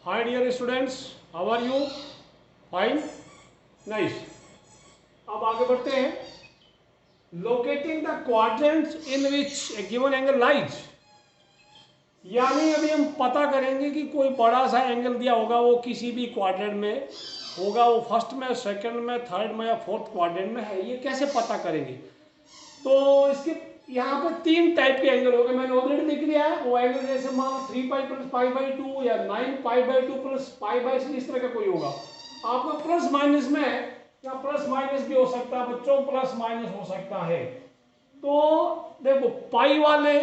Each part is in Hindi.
Hi dear students, how are you? Fine, nice. अब आगे बढ़ते हैं. Locating the quadrants in which a given angle lies. यानी अभी हम पता करेंगे कि कोई बड़ा सा एंगल दिया होगा, वो किसी भी क्वाड्रेंट में होगा, वो फर्स्ट में, सेकंड में, थर्ड में या फोर्थ क्वाड्रेंट में है. ये कैसे पता करेंगे? तो इसके यहाँ पे तीन टाइप के एंगल हो गए, मैंने ऑलरेडी लिख लिया है. वो एंगल जैसे मान लो 3π + π/2 या 9π/2 + π/6 इस तरह का कोई होगा. आपका प्लस माइनस में या प्लस माइनस भी हो सकता है बच्चों, प्लस माइनस हो सकता है. तो देखो पाई वाले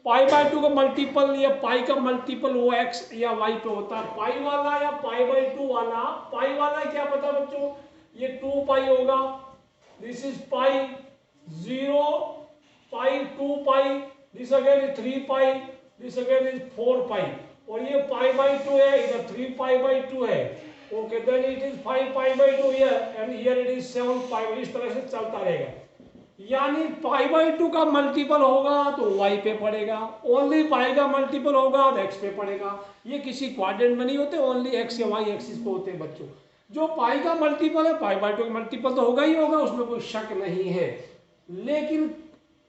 π/2 का मल्टीपल या पाई का मल्टीपल वो x या y पे होता है. पाई वाला या π/2 वाला, पाई वाला क्या पता बच्चों, ये 2π होगा, this is pi 0 pi 2π, this again is 3π, this again is 4π, और ये π/2 है, इधर 3π/2 है. Okay, then it is 5π/2 here and here it is 7π. इस तरह से चलता रहेगा. यानी π/2 का मल्टीपल होगा तो y पे पड़ेगा, ओनली पाई का मल्टीपल होगा तो x पे पड़ेगा. ये किसी क्वाड्रेंट में नहीं होते, ओनली x या y एक्सिस पे होते हैं बच्चों. जो पाई का मल्टीपल है π/2 का मल्टीपल तो होगा ही होगा, उसमें कोई शक नहीं है. लेकिन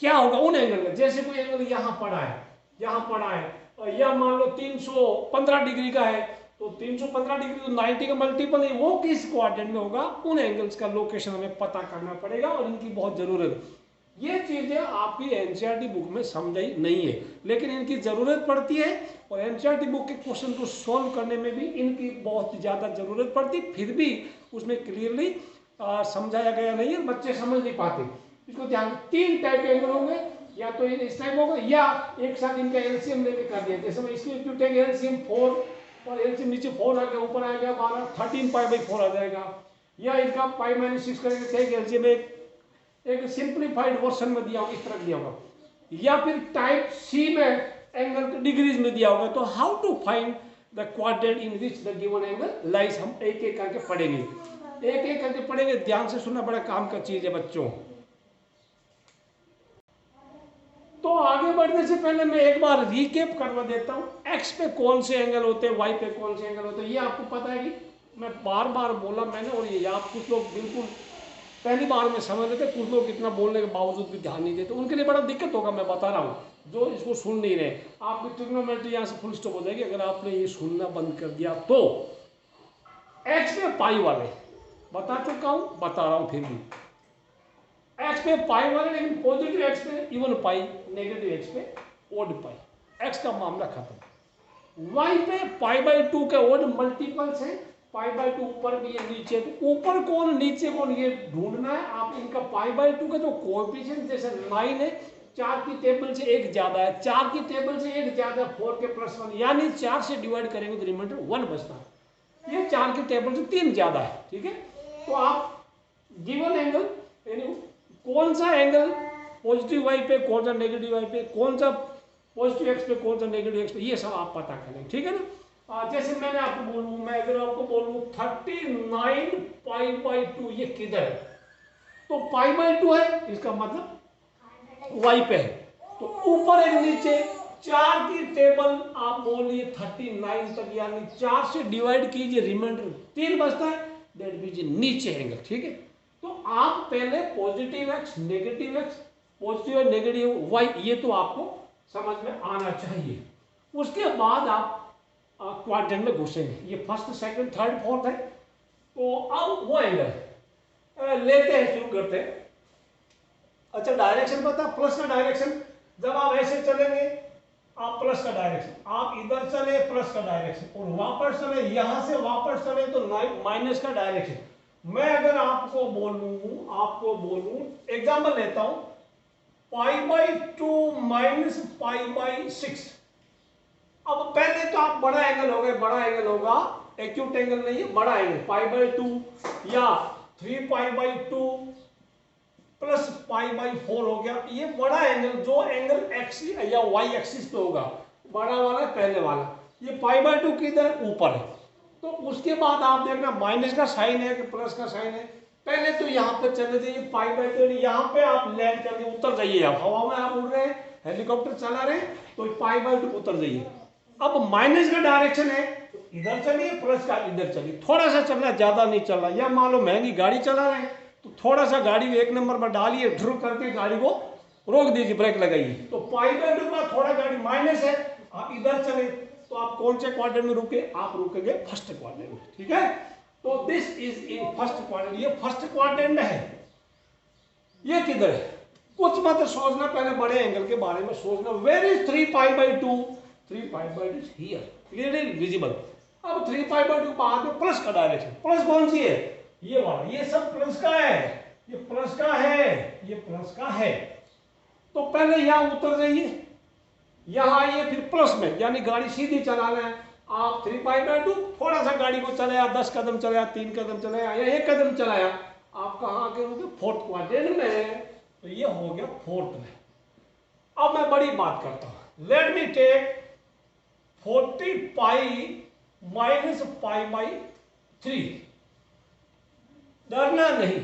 क्या होगा उन एंगल में, जैसे कोई एंगल यहाँ पड़ा है, यहाँ पड़ा है, और यह मान लो 315 डिग्री का है, तो 315 डिग्री तो 90 का मल्टीपल है, वो किस क्वाड्रेंट में होगा, उन एंगल्स का लोकेशन हमें पता करना पड़ेगा और इनकी बहुत जरूरत है. ये चीजें आपकी एनसीईआरटी बुक में समझाई नहीं है, लेकिन इनकी जरूरत पड़ती है, और एनसीईआरटी बुक के क्वेश्चन को सॉल्व करने में भी इनकी बहुत ज्यादा जरूरत पड़ती है. फिर भी उसमें क्लियरली समझाया गया नहीं है, बच्चे समझ नहीं पाते. इसको ध्यान, तीन टाइप के एंगल होंगे, या तो इस टाइप होगा या एक साथ इनका एलसीएम लेके कर दिया. जैसे इसमें एलसीएम 4 और एलसीएम नीचे 4 आ गया, ऊपर आ गया 12, 13π/4 आ जाएगा. या इनका π-6 करेंगे, क्या एलसीएम एक सिंप्लीफाइड वर्जन में दिया होगा, इस तरह दिया होगा. या फिर टाइप सी में एंगल डिग्रीज में दिया होगा. तो how to find the quadrant in which the given angle lies, हम एक एक करके पढ़ेंगे, एक एक करके पढ़ेंगे. ध्यान से सुनना, बड़ा काम का चीज है बच्चों. तो आगे बढ़ने से पहले मैं एक बार रिकेप करवा देता हूँ. एक्स पे कौन से एंगल होते हैं, वाई पे कौन से एंगल होते हैं, ये आपको पता है कि मैं बार बार बोला मैंने, और ये आप कुछ लोग बिल्कुल पहली बार में समझ लेते, कुछ लोग इतना बोलने के बावजूद भी ध्यान नहीं देते, उनके लिए बड़ा दिक्कत होगा. मैं बता रहा हूँ, जो इसको सुन नहीं रहे, आपकी ट्रिग्नोमेट्री यहाँ से फुल स्टॉप हो जाएगी अगर आपने ये सुनना बंद कर दिया. तो एक्स पे पाई वाले बता चुका हूँ, बता रहा हूँ फिर भी. एक्स पे पाई वाले, लेकिन पॉजिटिव एक्स पे इवन पाई, नेगेटिव एक्स पे ओड पाई, एक्स का मामला खत्म. वाई पे π/2 के ओड मल्टीपल्स हैं, π/2 ऊपर भी है नीचे, तो ऊपर कौन नीचे कौन ये ढूंढना है. आप इनका π/2 का जो कोएफिशिएंट, जैसे 9 है, 4 की टेबल से एक ज्यादा है, 4 की टेबल से एक ज्यादा है, 4 के +1, यानी 4 से डिवाइड करेंगे तो रिमाइंडर 1 बचता है. ये 4 की टेबल से 3 ज्यादा है, ठीक है. तो आप गिवन एंगल यानी कौन सा एंगल पॉजिटिव वाई पे, कौन सा नेगेटिव वाई पे, कौन सा पॉजिटिव एक्स पे, कौन सा नेगेटिव एक्स पे, ये सब आप पता करें, ठीक है ना. जैसे मैंने आपको बोलूँ, मैं अगर आपको बोलूँ 39π/2 ये किधर है, तो π/2 है, इसका मतलब वाई पे है. तो ऊपर एक नीचे 4 की टेबल आप बोलिए 39 तक, यानी 4 से डिवाइड कीजिए, रिमाइंडर 3 बचता है, दैट मींस नीचे एंगल, ठीक है. तो आप पहले positive x, negative x, positive और नेगेटिव वाई, ये तो आपको समझ में आना चाहिए. उसके बाद आप क्वाड्रेंट में घुसेंगे. ये फर्स्ट, सेकंड, थर्ड, फोर्थ है. तो अब वो एंगल लेते हैं, शुरू करते हैं. अच्छा, डायरेक्शन पता, प्लस का डायरेक्शन. जब आप ऐसे चलेंगे, आप प्लस का डायरेक्शन, आप इधर चले प्लस का डायरेक्शन, और वापस चले, यहां से वापस चले तो माइनस का डायरेक्शन. मैं अगर आपको बोलूं एग्जांपल लेता हूं, π/2 - π/6. अब पहले तो आप बड़ा एंगल हो गए, बड़ा एंगल होगा, एक्यूट एंगल नहीं है, बड़ा एंगल π/2 या 3π/2 + π/4 हो गया. ये बड़ा एंगल, जो एंगल एक्स या वाई एक्सिस पे होगा, बड़ा वाला पहले वाला. ये π/2 किधर, ऊपर है. तो उसके बाद आप देखना माइनस का साइन है कि प्लस का साइन है. पहले तो यहाँ पे चले जाइए, π/2, यहाँ पे आप लैंड करके उतर जाइए. आप हवा में आप उड़ रहे हैं, हेलीकॉप्टर चला रहे हैं, तो π/2 उतर जाइए. अब माइनस का डायरेक्शन है, इधर चलिए, प्लस का इधर चलिए, थोड़ा सा चलना, ज्यादा नहीं चलना। या मान लो महंगी गाड़ी चला रहे हैं तो थोड़ा सा गाड़ी को 1 नंबर पर डालिए, ड्रू करके गाड़ी को रोक दीजिए, ब्रेक लगाइए। तो π/2 का थोड़ा गाड़ी माइनस है, आप इधर चले तो आप कौन से क्वाड्रेंट में रुके? आप रुकेंगे फर्स्ट क्वाड्रेंट में, ठीक है। तो this is in first quadrant, ये फर्स्ट क्वाड्रेंट है। ये किधर है? कुछ मत सोचना, पहले बड़े एंगल के बारे में सोचना। Where is 3π/2? 3π/2 is here, clearly visible. अब 3π/2 बाद में प्लस का डायरेक्शन, प्लस कौन सी है? ये वाला, ये सब प्लस का है, ये प्लस का है, ये प्लस का है। तो पहले यहां उतर जाइए, यहां आइए, फिर प्लस में, यानी गाड़ी सीधी चलाना है। आप 3π/2 थोड़ा सा गाड़ी को चलाया, 10 कदम चलाया, 3 कदम चलाया या 1 कदम चलाया, आप कहां के रुके? फोर्थ क्वाड्रेंट में। तो ये हो गया फोर्थ में। अब मैं बड़ी बात करता हूं, लेट मी टेक 40π - π/3। डरना नहीं,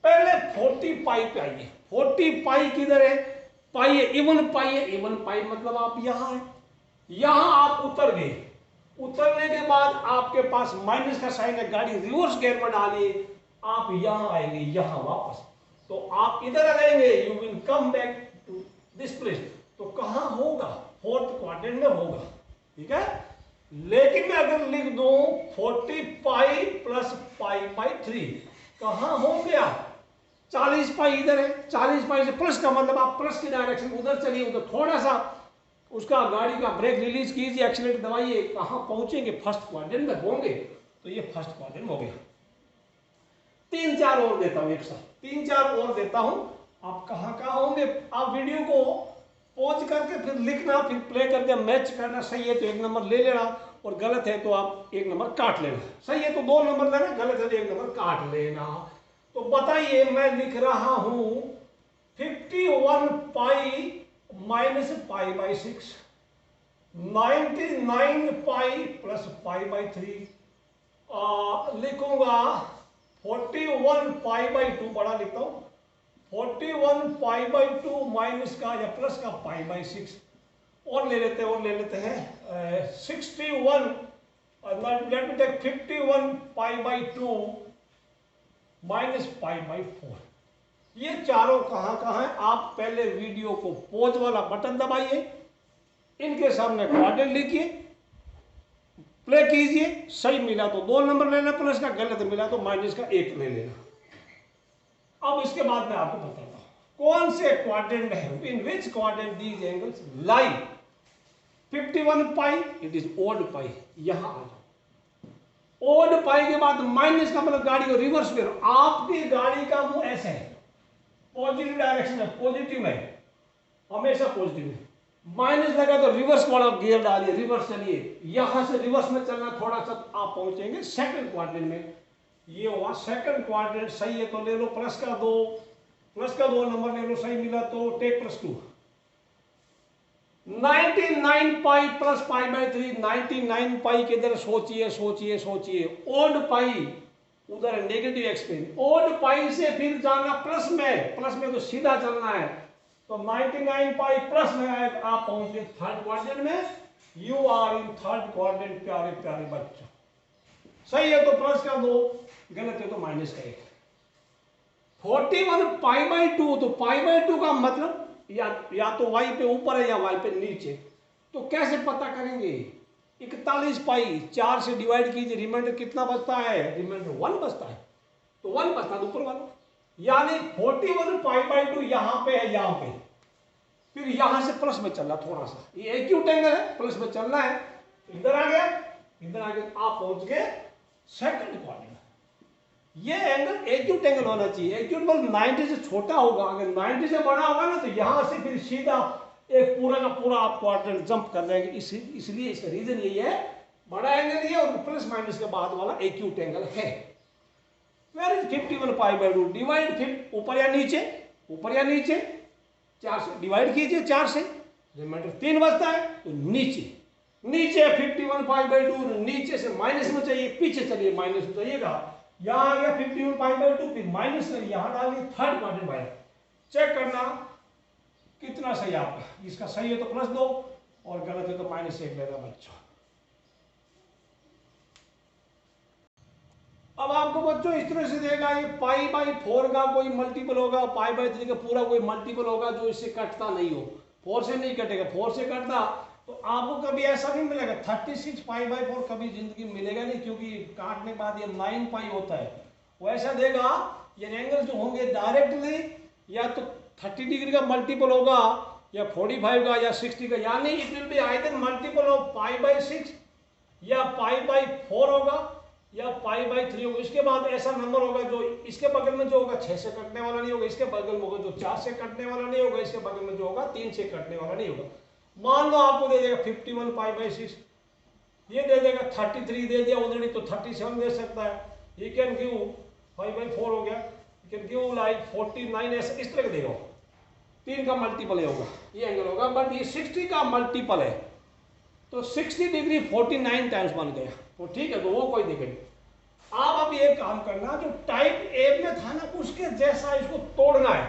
पहले 40π पे आइए। 40π किधर है? पाई है, इवन पाई है। इवन पाई मतलब आप यहां है, यहां आप उतर गए। उतरने के बाद आपके पास माइनस का साइन है, गाड़ी रिवर्स गियर में डालिए, आप यहां आएंगे, यहां वापस। तो आप इधर आ जाएंगे, you will come back to this place. तो कहां होगा? फोर्थ क्वाड्रेंट में होगा, ठीक है। लेकिन मैं अगर लिख दूं 40π + π/3, कहां हो गया? 40π इधर है, 40π से प्लस का मतलब आप प्लस की डायरेक्शन उधर चलिए, उधर थोड़ा सा उसका गाड़ी का ब्रेक रिलीज कीजिए, एक्सीलेटर दबाइए, कहां पहुंचेंगे? फर्स्ट क्वाड्रेंट में होंगे। तो ये फर्स्ट क्वाड्रेंट हो गया। 3-4 और देता हूं, एक साथ 3-4 और देता हूं। आप कहां होंगे? आप वीडियो को पॉज करके फिर लिखना, फिर प्ले करके मैच करना। सही है तो 1 नंबर ले लेना, और गलत है तो आप 1 नंबर काट लेना। सही है तो 2 नंबर लेना, गलत है तो 1 नंबर काट लेना। तो बताइए, मैं लिख रहा हूं 51π - π/6, 99π + π/3, लिखूंगा 41π/2, बड़ा लिखता हूं, 41π/2 माइनस का या प्लस का π/6, और ले लेते हैं 61, लेट मी टेक 51π/2 - π/4। ये चारों कहां है? आप पहले वीडियो को पॉज वाला बटन दबाइए, इनके सामने क्वाड्रेंट लिखिए, प्ले कीजिए। सही मिला तो 2 नंबर लेना प्लस का, गलत मिला तो माइनस का 1 ले लेना। अब इसके बाद मैं आपको बताता हूं कौन से क्वाड्रेंट है, in which quadrant these angles lie. 51π it is odd pi, यहां आ जाओ। ओड पाई के बाद माइनस का मतलब गाड़ी को रिवर्स करो। आपकी गाड़ी का वो ऐसा है, पॉजिटिव डायरेक्शन है, पॉजिटिव है, हमेशा पॉजिटिव है। माइनस लगा तो रिवर्स वाला गियर डालिए, रिवर्स चलिए, यहां से रिवर्स में चलना, थोड़ा सा आप पहुंचेंगे सेकंड क्वाड्रेंट में। ये हुआ सेकंड क्वाड्रेंट। सही है तो ले लो प्लस का 2 नंबर ले लो, सही मिला तो टेक +2। 99π + π/3, 99π के इधर सोचिए, ओड पाई उधर है, नेगेटिव एक्सपेंस। ओड पाई से फिर जाना प्लस में तो सीधा चलना है। तो 99π प्लस में आए तो आप पहुंचे थर्ड क्वाड्रेंट में। You are in third quadrant, प्यारे प्यारे बच्चों। सही है तो प्लस का 2, गलत है तो माइनस का 1। 41π/2, तो π/2 का मतलब या तो y पे ऊपर है या y पे नीचे। तो कैसे पता करेंगे? 41π 4 से डिवाइड कीजिए, रिमाइंडर कितना बचता है? रिमाइंडर 1 बचता है, तो 1 बचता है ऊपर वाला। यानी 41π/2 यहां पे है, यहां पे, फिर यहां से प्लस में चलना थोड़ा सा, ये एक्यूट एंगल है, प्लस में चलना है, इधर आ गया, आप पहुंच गए सेकंड क्वाड्रेंट। ये एंगल एक्यूट एंगल होना चाहिए। एक्यूट मतलब 90 से छोटा होगा, अगर 90 से बड़ा होगा ना तो यहां से फिर सीधा एक पूरा का पूरा आप क्वाड्रेंट जंप कर देंगे। इसलिए इसका रीजन यही है, बड़ा एंगल ये और प्लस माइनस के बाद वाला एक्यूट एंगल है। वेयर इज 51π/2 डिवाइड, फिर ऊपर या नीचे 4 से डिवाइड कीजिए, 4 से रिमाइंडर 3 बचता है, तो नीचे 51π/2, नीचे से माइनस में चाहिए, पीछे चलिए माइनस में जाइएगा। यहां आ गया 51π/2, फिर माइनस कर यहां डालिए थर्ड क्वाड्रेंट बाहर। चेक करना कितना सही आपका। इसका सही है तो +2 और गलत है तो -1 लेना बच्चों। बच्चों इस तरह से देगा, ये पाई बाई 4 का कोई मल्टीपल होगा, पाई बाई 3 का पूरा कोई मल्टीपल होगा जो इससे कटता नहीं हो, 4 से नहीं कटेगा, 4 से कटता तो आपको कभी ऐसा नहीं मिलेगा 36 पाई बाई 4 कभी जिंदगी में मिलेगा नहीं, क्योंकि काटने के बाद ये 9 पाई होता है। वो ऐसा देगा ये एंगल जो होंगे डायरेक्टली या तो 30 डिग्री का मल्टीपल होगा या 45 का या 60 का, यानी it will be either multiple of pi by 6 या पाई बाई 4 होगा या पाई बाई 3 होगा। इसके बाद ऐसा नंबर होगा जो इसके बगल में जो होगा 6 से कटने वाला नहीं होगा, इसके बगल में होगा जो 4 से कटने वाला नहीं होगा, इसके बगल में जो होगा 3 से कटने वाला नहीं होगा। मान लो आपको दे देगा 51 पाई बाई 6, ये दे देगा 33 दे दिया ऑलरेडी, तो 37 दे सकता है। ये कैन गिव 5 बाई 4 हो गया, ये कैन गिव लाइक 49, ऐसा इस तरह का देगा, 3 का मल्टीपल होगा ये एंगल होगा। बट ये 60 का मल्टीपल है तो 60 डिग्री 49 टाइम्स बन गया, तो ठीक है, तो वो कोई दिक्कत नहीं। आप अब ये काम करना जो टाइप ए में था ना उसके जैसा इसको तोड़ना है।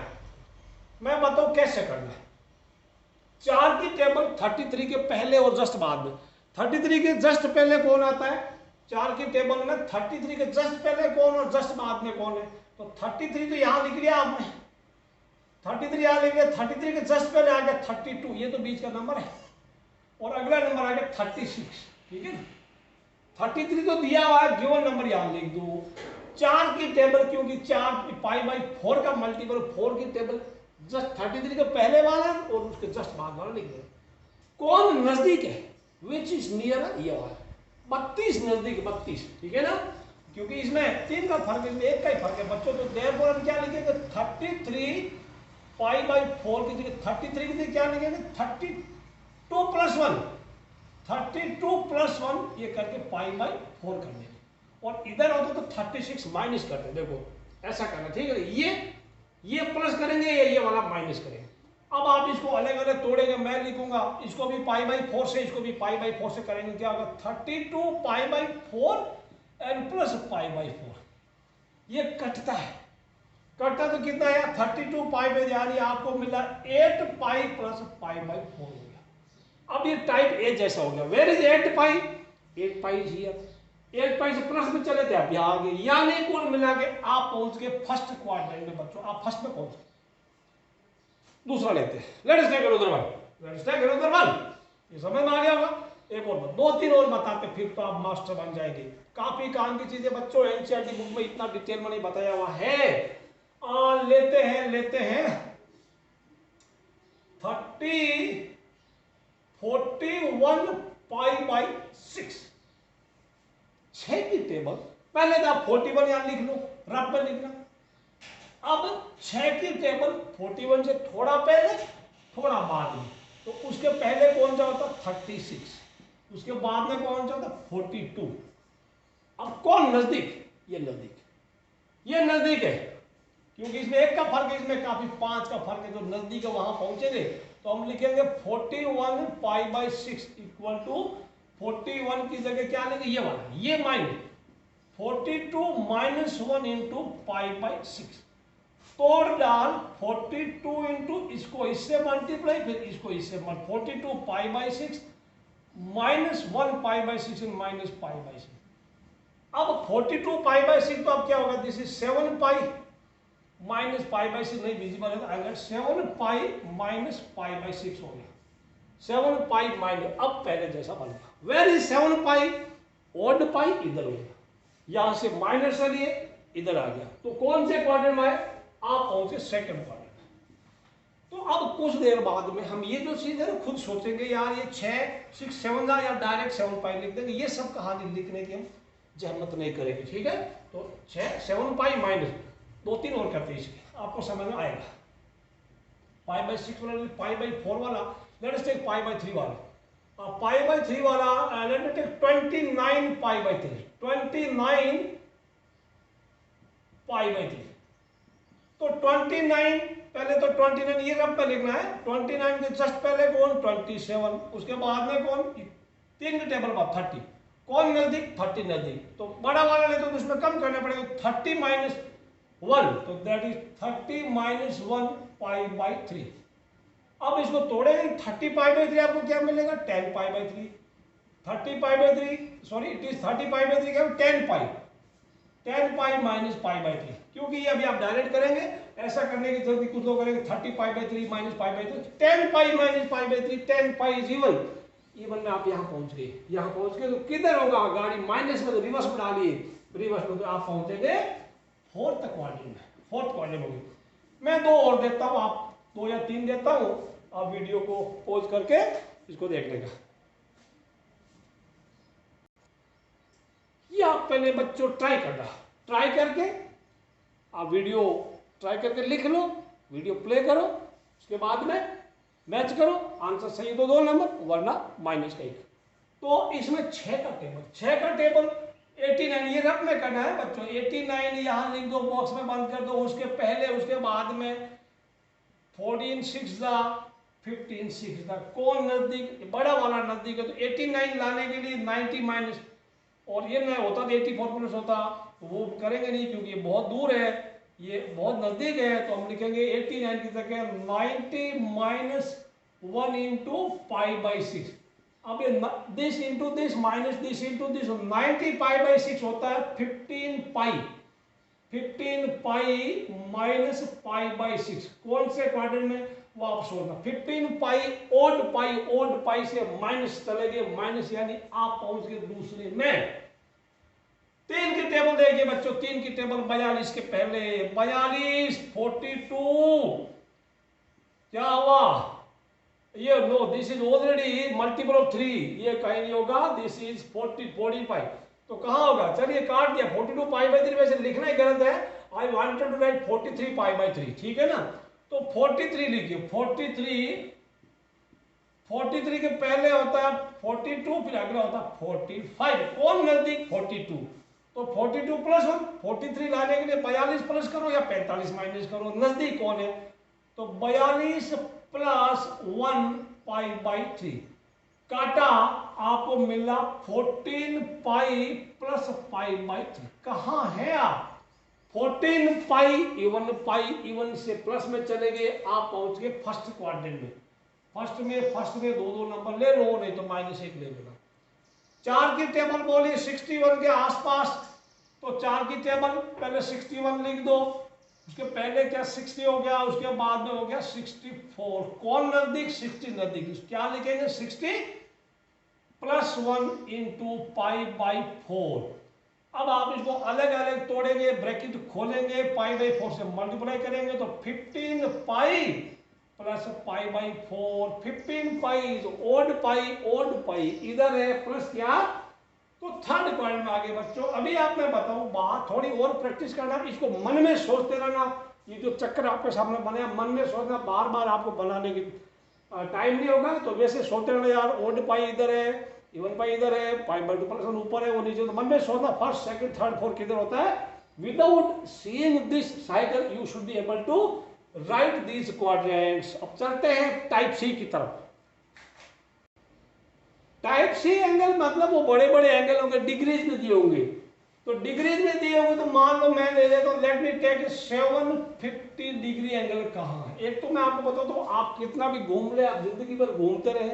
मैं बताऊं कैसे करना है। 4 की टेबल 33 के पहले और जस्ट बाद में, 33 के जस्ट पहले कौन आता है 4 की टेबल में, 33 के जस्ट पहले कौन और जस्ट बाद में कौन है, तो 33 तो यहां लिख लिया आपने, 33 यहां लिख लिया, 33 के जस्ट पहले आ गया 32, ये तो बीच का नंबर है, और अगला नंबर आ गया 36, ठीक है ना। 33 तो दिया हुआ है, गिवन नंबर यहां लिख दो। 4 की टेबल, क्योंकि 4 पाई बाई 4 का मल्टीपल 4 की टेबल जस्ट 33 के पहले वाला और उसके जस्ट बाद वाला लिख दो। कौन नजदीक है, विच इज नियर, ये वाला 32 नजदीक, 32, ठीक है ना, क्योंकि इसमें 3 का फर्क है, इसमें 1 का ही फर्क है बच्चों। तो देयरफॉर हम क्या लिखेंगे 33 पाई बाई 4 की जगह 33 की जगह क्या लिखेंगे 32 प्लस 1, 32 प्लस 1 ये करके पाई बाई 4 कर देंगे, और इधर होता तो 36 माइनस करते, देखो ऐसा करना, ठीक है। ये प्लस करेंगे या ये वाला माइनस करेंगे। अब आप इसको अलग अलग तोड़ेंगे, मैं लिखूंगा इसको भी पाई बाई 4 से, इसको भी पाई बाई 4 से करेंगे, क्या होगा 32 pi by 4 and plus pi by 4, ये कटता है, कटता तो कितना है 32 पाई बाई, यानी आपको मिला 8 पाई प्लस पाई बाई 4 हो गया। अब ये टाइप ए जैसा हो गया। Where is 8 pi, 8 pi is here, 8 pi से प्लस में चले थे आप यहाँ आगे, यानी कुल मिला के आप पहुंच गए फर्स्ट क्वाड्रेंट में बच्चों, आप फर्स्ट में पहुंच गए। दूसरा लेते हैं, let us take another one, let us take another one, ये समझ में आ गया होगा। एक और 2-3 और बताते फिर तो आप मास्टर बन जाएंगे। काफी काम की चीजें बच्चों एनसीईआरटी बुक में इतना डिटेल में नहीं बताया हुआ है। लेते हैं 41 पाई बाई 6, 6 की टेबल, पहले तो आप 41 यहां लिख लो, रफ में लिखना। अब 6 की टेबल 41 से थोड़ा पहले थोड़ा बाद में, तो उसके पहले कौन सा होता 36, उसके बाद में कौन सा होता 42। अब कौन नजदीक, ये नजदीक, ये नजदीक है, क्योंकि इसमें 1 का फर्क है, इसमें काफी 5 का फर्क है, जो नजदीक है वहां पहुंचेंगे। तो हम लिखेंगे 41 पाई बाई 6 इक्वल टू 41 की जगह क्या लेंगे ये वाला, ये minus 42 minus 1 into pi by 6, तोड़ डाल 42 इंटू इसको इससे मल्टीप्लाई, फिर इसको इससे 42 पाई by 6 minus 1 pi by 6 minus pi by 6। अब 42 पाई बाई 6 तो अब क्या होगा, this is 7 pi minus pi by 6 नहीं विजिबल है, अगर 7 पाई माइनस पाई बाई 6 हो गया, 7 पाई माइनस, अब पहले जैसा बन गया। Where is 7 pi, odd pi इधर हो गया, यहां से माइनस से लिए इधर आ गया, तो कौन से क्वाड्रेंट में आए, आप पहुंचे सेकंड क्वाड्रेंट। तो अब कुछ देर बाद में हम ये जो चीज है ना खुद सोचेंगे, यार ये 6 6 7 या डायरेक्ट 7 पाई लिख देंगे, ये सब कहानी लिखने की हम जहमत नहीं करेंगे, ठीक है। तो 7 पाई माइनस 2-3 और करते हैं इसके, आपको समझ में आएगा। पाई बाई 6 वाला, पाई बाई 4 वाला, let us take pi by 3 वाला। पाई बाई 3 वाला let us take 29 pi by 3, 29 pi by 3। तो 29 पहले तो 29 ये रब पे लिखना है, 29 के जस्ट पहले कौन 27, उसके बाद में कौन 3 के टेबल बाद 30, कौन नजदीक 30 नजदीक, तो बड़ा वाला ले तो उसमें कम करना पड़ेगा 30 माइनस 1, तो that is 30 minus 1 pi by 3। अब इसको तोड़ेंगे 30 पाई बाई 3 आपको क्या मिलेगा 10 पाई by 3, 30 pi by 3 sorry it is 30 pi by 3 क्या 10 पाई, 10 पाई माइनस पाई बाई 3, क्योंकि ये अभी आप डायरेक्ट करेंगे, ऐसा करने की जल्दी कुछ लोग करेंगे 30 पाई by 3 minus pi by 3, 10 pi minus pi by 3, 10 pi is even. Even में आप यहाँ पहुंच गए, यहाँ पहुंच गए तो किधर होगा गाड़ी, माइनस में तो रिवर्स में डालिए, रिवर्स में तो आप पहुंचेंगे फोर्थ क्वाड्रेंट में, फोर्थ क्वाड्रेंट होगी। मैं 2 और देता हूँ, आप 2 या 3 देता हूँ, आप वीडियो को पॉज करके इसको देख लेगा। ये आप पहले बच्चों ट्राई करना, ट्राई करके आप वीडियो ट्राई करके लिख लो, वीडियो प्ले करो, उसके बाद में मैच करो, आंसर सही तो 2 नंबर वरना -1। तो इसमें 6 का टेबल, 6 का टेबल 89 ये रफ में करना है बच्चों, 89 यहाँ लिख दो, बॉक्स में बंद कर दो, उसके पहले उसके बाद में 14 6 दा 15 6 दा, कौन नजदीक, बड़ा वाला नजदीक है, तो 89 लाने के लिए 90 माइनस, और ये नहीं होता तो 84 प्लस होता, तो वो करेंगे नहीं क्योंकि ये बहुत दूर है, ये बहुत नजदीक है, तो हम लिखेंगे 89 की जगह 90 माइनस 1 इंटू पाई बाई 6। अब ये this into this minus this into this, 90 pi by 6 होता है 15 पाई, 15 पाई माइनस पाई बाई 6, कौन से क्वाड्रेंट में वापस होना, 15 पाई ओड पाई से माइनस चले गए, माइनस यानी आप पहुंच गए दूसरे में। 3 की टेबल देखिए बच्चों, 3 की टेबल 42 के पहले, 42 42 क्या हुआ, ये no this is already multiple of 3, ये कहीं नहीं होगा, दिस इज 45, तो कहाँ होगा, चलिए काट दिया, 42 पाई बाई 3 वैसे लिखना ही गलत है, I wanted to write 43 pi by 3, ठीक है ना, तो 43 लिखिए, 43 के पहले होता है 42, फिर अगला होता है 45, कौन नजदीक 42, तो 42 प्लस 1, 43 लाने के लिए 42 प्लस करो या 45 माइनस करो, नजदीक कौन है, तो 42 प्लस 1 पाई बाई 3, काटा आपको मिला 14 पाई प्लस पाई बाई 3, कहाँ है आप, 14 पाई इवन से प्लस में चले गए, आप पहुंच गए फर्स्ट क्वाड्रेंट में, फर्स्ट में 2 नंबर ले लो, नहीं तो -1 ले लेना। 4 की टेबल बोली 61 के आसपास, तो 4 की टेबल पहले 61 लिख दो, उसके पहले क्या 60 हो गया, उसके बाद में हो गया 64, कौन नजदीक 60 नजदीक, क्या लिखेंगे 60 प्लस 1 इंटू पाई बाई 4। अब आप इसको अलग अलग तोड़ेंगे, ब्रैकेट खोलेंगे, पाई बाई 4 से मल्टीप्लाई करेंगे, तो 15 pi plus pi by 4, 15 pi odd pi इधर है, प्लस क्या, तो थर्ड क्वाड्रेंट में आगे बच्चों। अभी आप मैं बताऊं बात, थोड़ी और प्रैक्टिस करना, इसको मन में सोचते रहना, ये जो चक्कर आपके सामने बने मन में सोचना, बार बार आपको बनाने की टाइम नहीं होगा, तो वैसे सोचते रहना, यार ओड पाई इधर है, इवन पाई इधर है, पाई बाई 2 प्लस 1 ऊपर है, वो नीचे, तो मन में सोचना फर्स्ट सेकंड थर्ड फोर्थ किधर होता है, without seeing this cycle you should be able to write these quadrants. अब चलते हैं टाइप सी की तरफ। टाइप सी एंगल मतलब वो बड़े बड़े एंगल होंगे, डिग्रीज में दिए होंगे, तो डिग्रीज में दिए होंगे, तो मान लो मैं ले लेता हूं, let me take 750 degree angle कहाँ है। एक तो मैं आपको बताता हूँ, आप कितना भी घूम ले, आप जिंदगी भर घूमते रहे,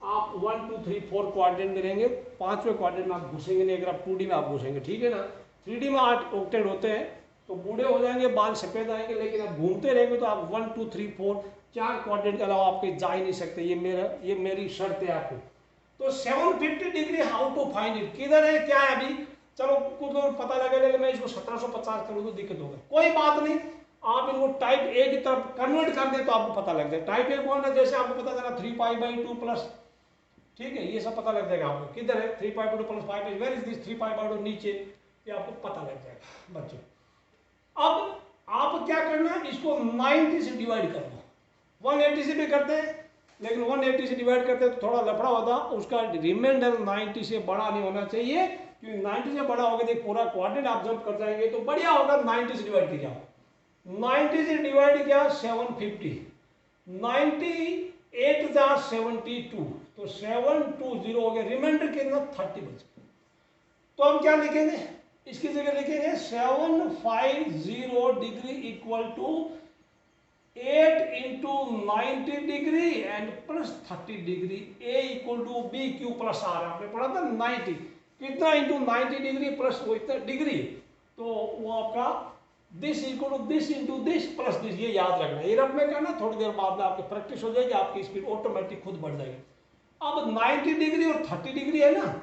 आप 1 2 3 4 क्वाड्रेंट में रहेंगे, 5वें क्वाड्रेंट में आप घुसेंगे नहीं, अगर आप 2D में आप घुसेंगे, ठीक है ना, 3D में 8 ऑक्टेट होते हैं, तो बूढ़े हो जाएंगे, बाल सफेद आएंगे, लेकिन आप घूमते रहेंगे तो आप 1 2 3 4 4 क्वाड्रेंट के अलावा आप कहीं जा ही नहीं सकते, ये मेरी शर्त है आपको। तो 750 degree how to find it, किधर है क्या है, अभी चलो कुछ लोग पता लगे, मैं इसको 1750 करूँ तो दिक्कत होगा, कोई बात नहीं, आप इनको टाइप ए की तरफ कन्वर्ट कर दें तो आपको पता लग जाए। टाइप ए कौन है, जैसे आपको पता चला 3 पाई बाई 2 प्लस, ठीक है, ये सब पता लग जाएगा आपको, किधर है 3 pi by 2 plus 5 by, where is this 3 pi by 2 नीचे, ये आपको पता लग जाएगा बच्चों। अब आप क्या करना है, इसको 90 से डिवाइड कर दो, 180 से भी करते हैं, लेकिन 180 से डिवाइड करते हैं तो थोड़ा लफड़ा होता, उसका रिमाइंडर 90 से बड़ा नहीं होना चाहिए, क्योंकि 90 से बड़ा होगा तो पूरा क्वाड्रेंट आप जंप कर जाएंगे, तो बढ़िया होगा 90 से डिवाइड किया, 90 से डिवाइड किया 750, 98 जा 72, तो 720 हो गया, रिमाइंडर कितना 30 बच। तो हम क्या लिखेंगे, इसकी जगह लिखेंगे 750 degree equal to 8 into 90 degree and plus 30 degree, A equal to B Q plus R, आपने पढ़ा था 90, कितना इंटू 90 डिग्री प्लस वो इतना डिग्री, तो वो आपका this equal to this into this plus this, ये याद रखना, ये रफ में करना, थोड़ी देर बाद में आपकी प्रैक्टिस हो जाएगी, आपकी स्पीड ऑटोमेटिक खुद बढ़ जाएगी। अब 90 डिग्री और 30 डिग्री है ना,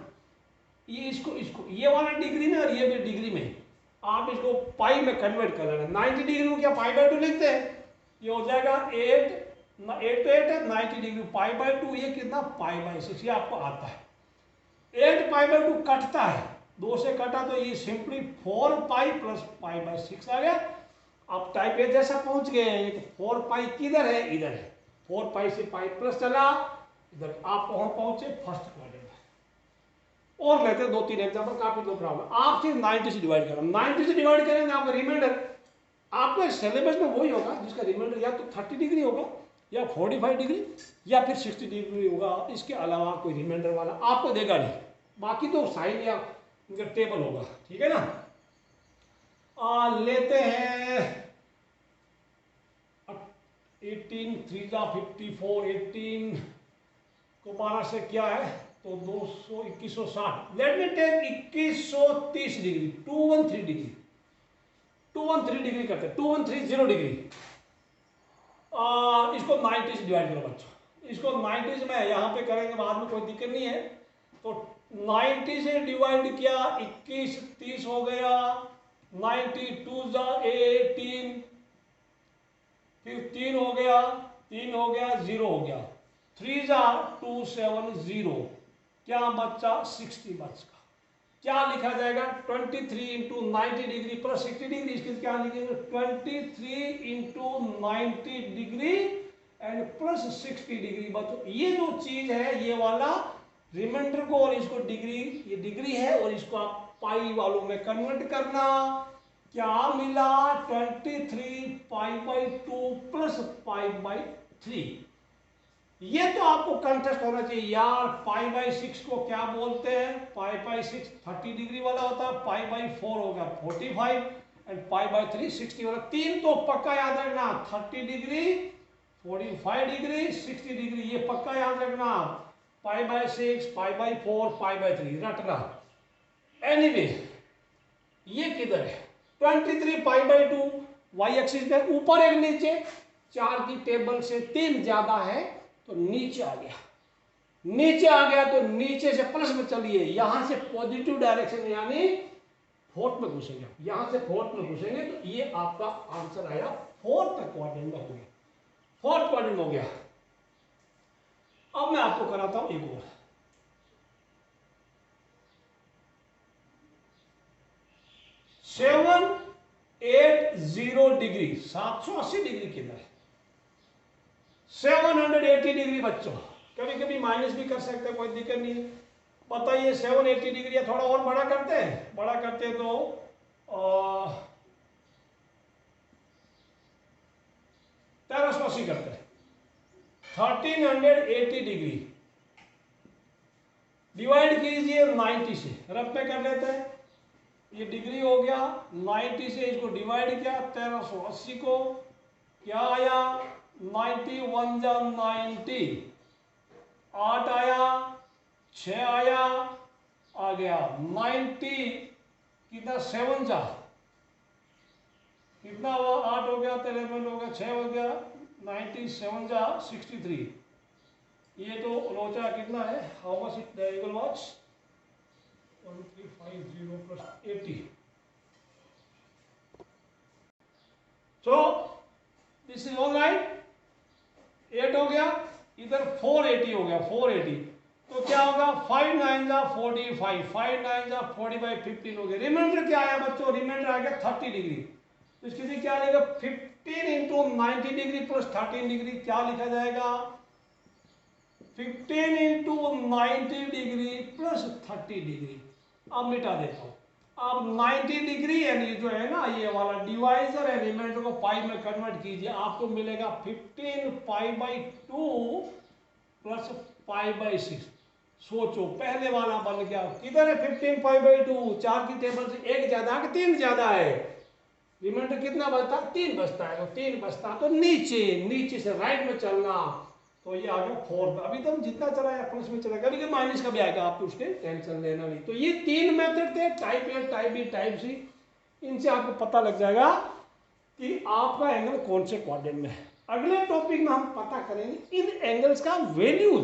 ये इसको इसको ये वाला डिग्री में और ये भी डिग्री में, आप इसको पाई में कन्वर्ट कर लेना। 90 डिग्री को क्या पाई बाय 2 लिखते हैं, ये हो जाएगा 8 तो 8 है, 90 डिग्री पाई बाय 2, ये कितना पाई बाय 6, ये आपको आता है। 8 पाई बाय 2 कटता है, 2 से कटा तो ये simply 4 pi plus pi by 6 आ गया। आप टाइप ए जैसा पहुंच गए हैं, तो 4 पाई किधर है, इधर है, 4 पाई से पाई प्लस चला इधर, आप वहां पहुंचे फर्स्ट क्वाड्रेंट। और लेते हैं 2-3 एग्जाम्पल, काफी लो प्रॉब्लम। आप सिर्फ 90 से डिवाइड करें, 90 से डिवाइड करेंगे आपका रिमाइंडर, आपका सिलेबस में वही होगा जिसका रिमाइंडर या तो 30 डिग्री होगा या 45 डिग्री या फिर 60 डिग्री होगा, इसके अलावा कोई रिमाइंडर वाला आपको देगा नहीं, बाकी तो साइन या टेबल होगा, ठीक है ना। लेते हैं 18 3 54, 18 को 12 से क्या है तो 200 2160, let me take 2130 degree, 213 degree, 213 degree करते हैं, 2130 डिग्री। इसको 90 से डिवाइड करो बच्चों, इसको 90 से मैं यहाँ पे करेंगे बाद में, कोई दिक्कत नहीं है। तो 90 से डिवाइड किया 21 30 हो गया, 92 18, फिर 3 हो गया, 3 हो गया, 0 हो गया, 3 270, क्या बच्चा 60 बच्चा, क्या लिखा जाएगा 23 इंटू 90 डिग्री प्लस 60 डिग्री, इसके क्या लिखेंगे 23 into 90 degree and plus 60 degree. बच्चों ये जो चीज है, ये वाला रिमाइंडर को और इसको डिग्री, ये डिग्री है और इसको आप पाई वालों में कन्वर्ट करना, क्या मिला 23 पाई बाई 2 प्लस पाई बाई 3। ये तो आपको कंटेस्ट होना चाहिए यार, पाई बाई 6 को क्या बोलते हैं, पाई बाई 6 30 डिग्री वाला होता है, पाई बाई 4 हो गया 45 एंड पाई बाई 3 60 वाला। 3 तो पक्का याद रखना, 30 डिग्री 45 डिग्री 60 डिग्री, ये पक्का याद रखना, pi by 6 pi by 4 pi by 3 रटना। एनीवे ये किधर है 23 पाई बाई 2 वाई एक्सिस पे, ऊपर एक नीचे, 4 की टेबल से 3 ज्यादा है तो नीचे आ गया, नीचे आ गया तो नीचे से प्लस में चलिए, यहां से पॉजिटिव डायरेक्शन यानी फोर्थ में घुसेंगे, यहां से फोर्थ में घुसेंगे तो ये आपका आंसर आया फोर्थ क्वाड्रेंट में हो गया, फोर्थ क्वाड्रेंट हो गया। अब मैं आपको कराता हूं एक और, सेवन 80 डिग्री, 780 डिग्री किधर है, 780 डिग्री बच्चों, कभी कभी माइनस भी कर सकते हैं, कोई दिक्कत नहीं है। बताइए 780 डिग्री, या थोड़ा और बड़ा करते हैं, बड़ा करते हैं तो 1380 करते हैं, 1380 डिग्री डिवाइड कीजिए 90 से, रफ में कर लेते हैं, ये डिग्री हो गया, 90 से इसको डिवाइड किया 1380 को, क्या आया 90 1 जा 90, 8 आया, 6 आया, आ गया 90, कितना 7 जा, कितना हुआ 8 हो गया, 11 हो गया, 6 हो गया, 97 जा 63, ये तो लोचा कितना है, how much it equal was 1350 plus 80, so this is all right. 8 हो गया, इधर 480 हो गया, 480 तो क्या होगा 5 9 जा 45, 5 9 जा 45, 15 हो गया। रिमाइंडर क्या आया बच्चों, रिमाइंडर आ गया 30 डिग्री, तो इसके लिए क्या लेगा 15 इंटू 90 डिग्री प्लस 13 डिग्री, क्या लिखा जाएगा 15 इंटू 90 डिग्री प्लस 30 डिग्री। अब मिटा देता हूं, अब 90 डिग्री यानी जो है ना ये वाला डिवाइजर है, रिमाइंडर को पाई में कन्वर्ट कीजिए, आपको मिलेगा 15 पाई बाई 2 प्लस पाई बाई 6। सोचो पहले वाला बन गया, किधर है 15 पाई बाई 2, 4 की टेबल से 1 ज्यादा कि 3 ज्यादा है, रिमाइंडर कितना बचता 3 बचता है, तो 3 बचता तो नीचे, नीचे से राइट में चलना, तो ये आ गया 4। अभी तो जितना चला है प्लस में चला, कभी कभी माइनस का भी आएगा, आपको उसके टेंशन लेना नहीं। तो ये 3 मेथड थे, type A type B type C. इनसे आपको पता लग जाएगा कि आपका एंगल कौन से क्वाड्रेंट में है। अगले टॉपिक में हम पता करेंगे इन एंगल्स का वैल्यूज,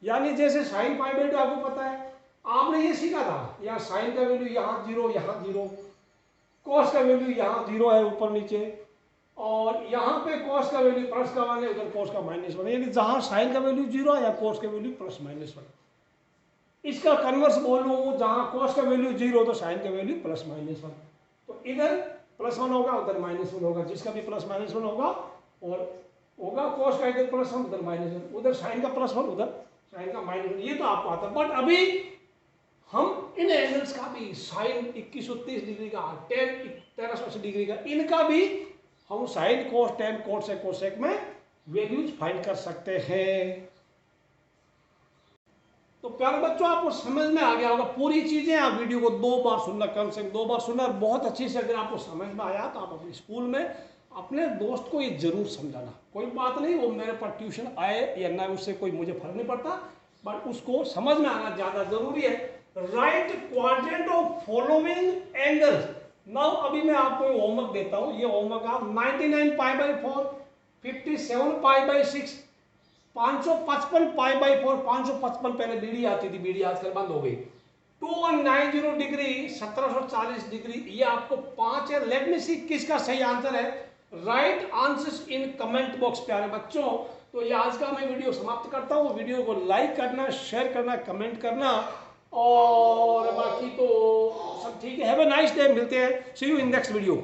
यानी जैसे साइन पाई बाई 2 आपको पता है, आपने ये सीखा था, यहाँ साइन का वैल्यू यहाँ जीरो, यहाँ जीरो, कॉस का वैल्यू यहाँ जीरो है ऊपर नीचे, और यहाँ पे कॉस का वैल्यू प्लस का 1 है, उधर कॉस का माइनस 1 है, यानी जहाँ साइन का वैल्यू जीरो है या कॉस का वैल्यू प्लस माइनस 1। इसका कन्वर्स बोलूँ, जहाँ कॉस का वैल्यू जीरो तो साइन का वैल्यू प्लस माइनस 1, तो इधर प्लस 1 होगा, उधर माइनस 1 होगा, जिसका भी प्लस माइनस 1 होगा, और होगा कॉस का इधर प्लस 1 उधर माइनस 1, उधर साइन का प्लस 1 उधर साइन का माइनस 1, ये तो आपको आता है। बट अभी हम इन एंगल्स का भी साइन 2130 डिग्री का, टेन 1380 डिग्री का, इनका भी हम sine cos ten cosec cosec में वैल्यूज फाइंड कर सकते हैं। तो प्यारे बच्चों, आपको समझ में आ गया होगा पूरी चीजें। आप वीडियो को 2 बार सुनना, कम से कम 2 बार सुनना, और बहुत अच्छी से अगर आपको समझ में आया तो आप अपने स्कूल में अपने दोस्त को ये जरूर समझाना। कोई बात नहीं, वो मेरे पास ट्यूशन आए या ना, उससे कोई मुझे फर्क नहीं पड़ता, बट उसको समझ में आना ज्यादा जरूरी है। Right quadrant of following angles. Now अभी मैं आपको होमवर्क देता हूं, ये होमवर्क आप 99 पाई by 4, 57 pi by 6, 555 pi by 4, 555 पहले बीडी आती थी, बीडी आजकल बंद हो गई, 2190 डिग्री, 1740 डिग्री, ये आपको 5 है। लेट मी सी किसका सही आंसर है। Right answers in comment box प्यारे बच्चों। तो ये आज का मैं वीडियो समाप्त करता हूँ। वीडियो को लाइक करना, शेयर करना, कमेंट करना, और बाकी तो सब ठीक है। हैव अ नाइस डे, मिलते हैं, see you in next video.